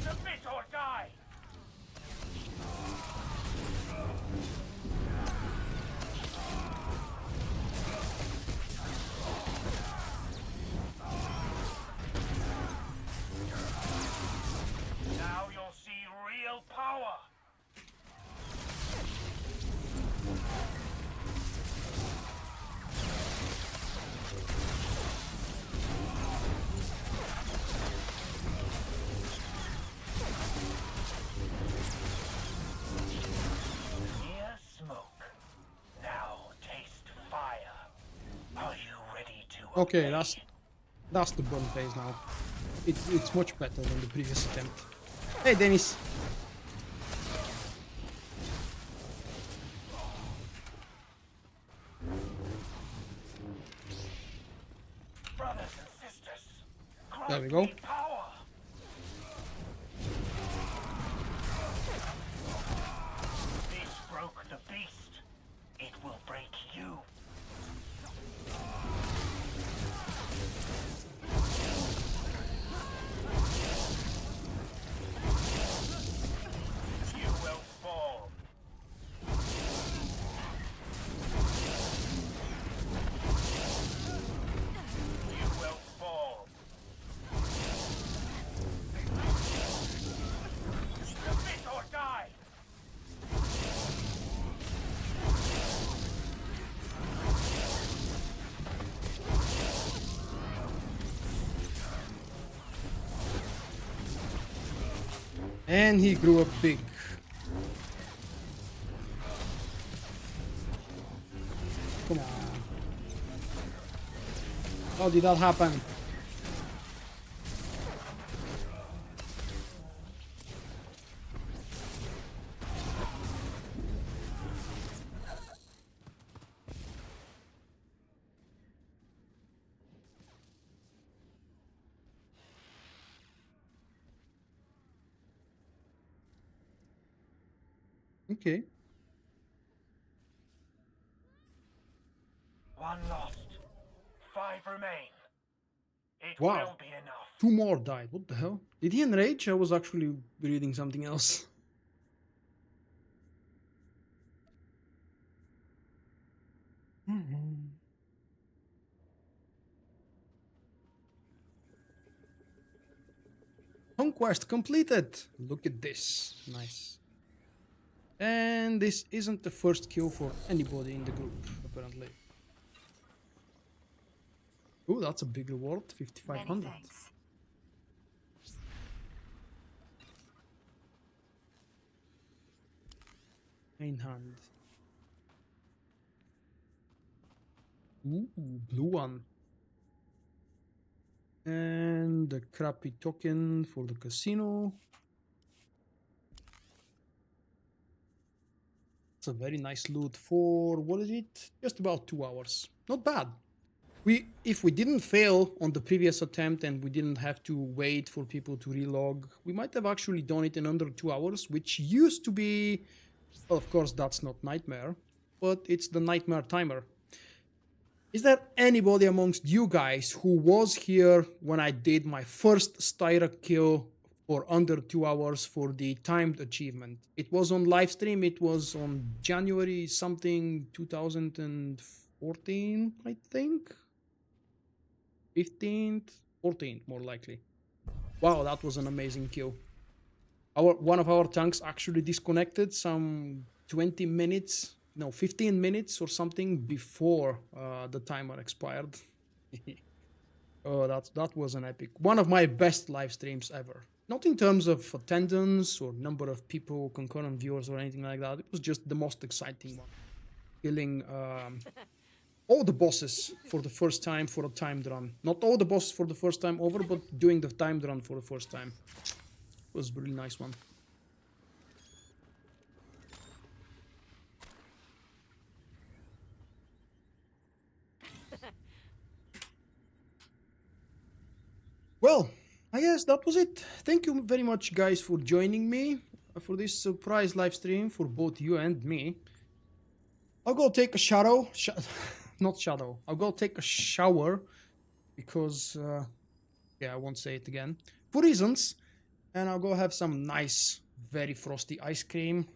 S7: Submit or die! Now you'll see real power. Near smoke. Now taste fire. Are you ready to
S2: Okay,
S7: obey?
S2: that's the burn phase now. It's much better than the previous attempt. Hey, Dennis.
S7: Brothers and sisters,
S2: There we
S7: grant
S2: go.
S7: me power. This broke the beast. It will break you. You will fall. You will fall. Submit or die.
S2: And he grew up big. Come on. How did that happen? Okay.
S7: One lost. 5 remain. It
S2: Wow.
S7: will be enough.
S2: 2 more died. What the hell? Did he enrage? I was actually reading something else. Conquest completed. Look at this. Nice. And this isn't the first kill for anybody in the group, apparently. Oh, that's a big reward. 5,500. Main hand. Ooh, blue one. And the crappy token for the casino. It's a very nice loot for, what is it? Just about 2 hours. Not bad. If we didn't fail on the previous attempt and we didn't have to wait for people to relog, we might have actually done it in under 2 hours, which used to be, well, of course, that's not Nightmare, but it's the Nightmare timer. Is there anybody amongst you guys who was here when I did my first Styrak kill for under 2 hours for the timed achievement? It was on live stream. It was on January something 2014, I think. 15th, 14th, more likely. Wow, that was an amazing kill. One of our tanks actually disconnected some 20 minutes, no, 15 minutes or something before the timer expired. Oh, that was an epic. One of my best live streams ever. Not in terms of attendance or number of people, concurrent viewers or anything like that. It was just the most exciting one. Killing all the bosses for the first time for a timed run. Not all the bosses for the first time over, but doing the timed run for the first time. It was a really nice one. Well, I guess that was it. Thank you very much, guys, for joining me for this surprise live stream for both you and me. I'll go take a shadow. Not shadow. I'll go take a shower because, yeah, I won't say it again for reasons. And I'll go have some nice, very frosty ice cream.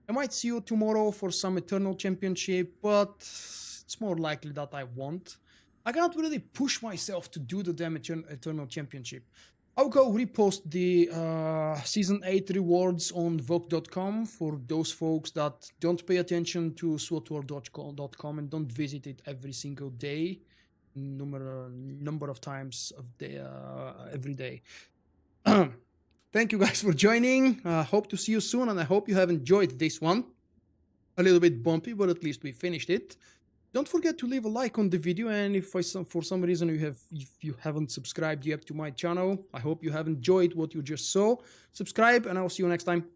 S2: I might see you tomorrow for some Eternal Championship, but it's more likely that I won't. I cannot really push myself to do the damn Eternal Championship. I'll go repost the Season 8 rewards on Vulkk.com for those folks that don't pay attention to SWTOR.com and don't visit it every single day, number of times of the, every day. Thank you guys for joining. Hope to see you soon, and I hope you have enjoyed this one. A little bit bumpy, but at least we finished it. Don't forget to leave a like on the video, and if for some reason if you haven't subscribed yet to my channel, I hope you have enjoyed what you just saw. Subscribe, and I'll see you next time.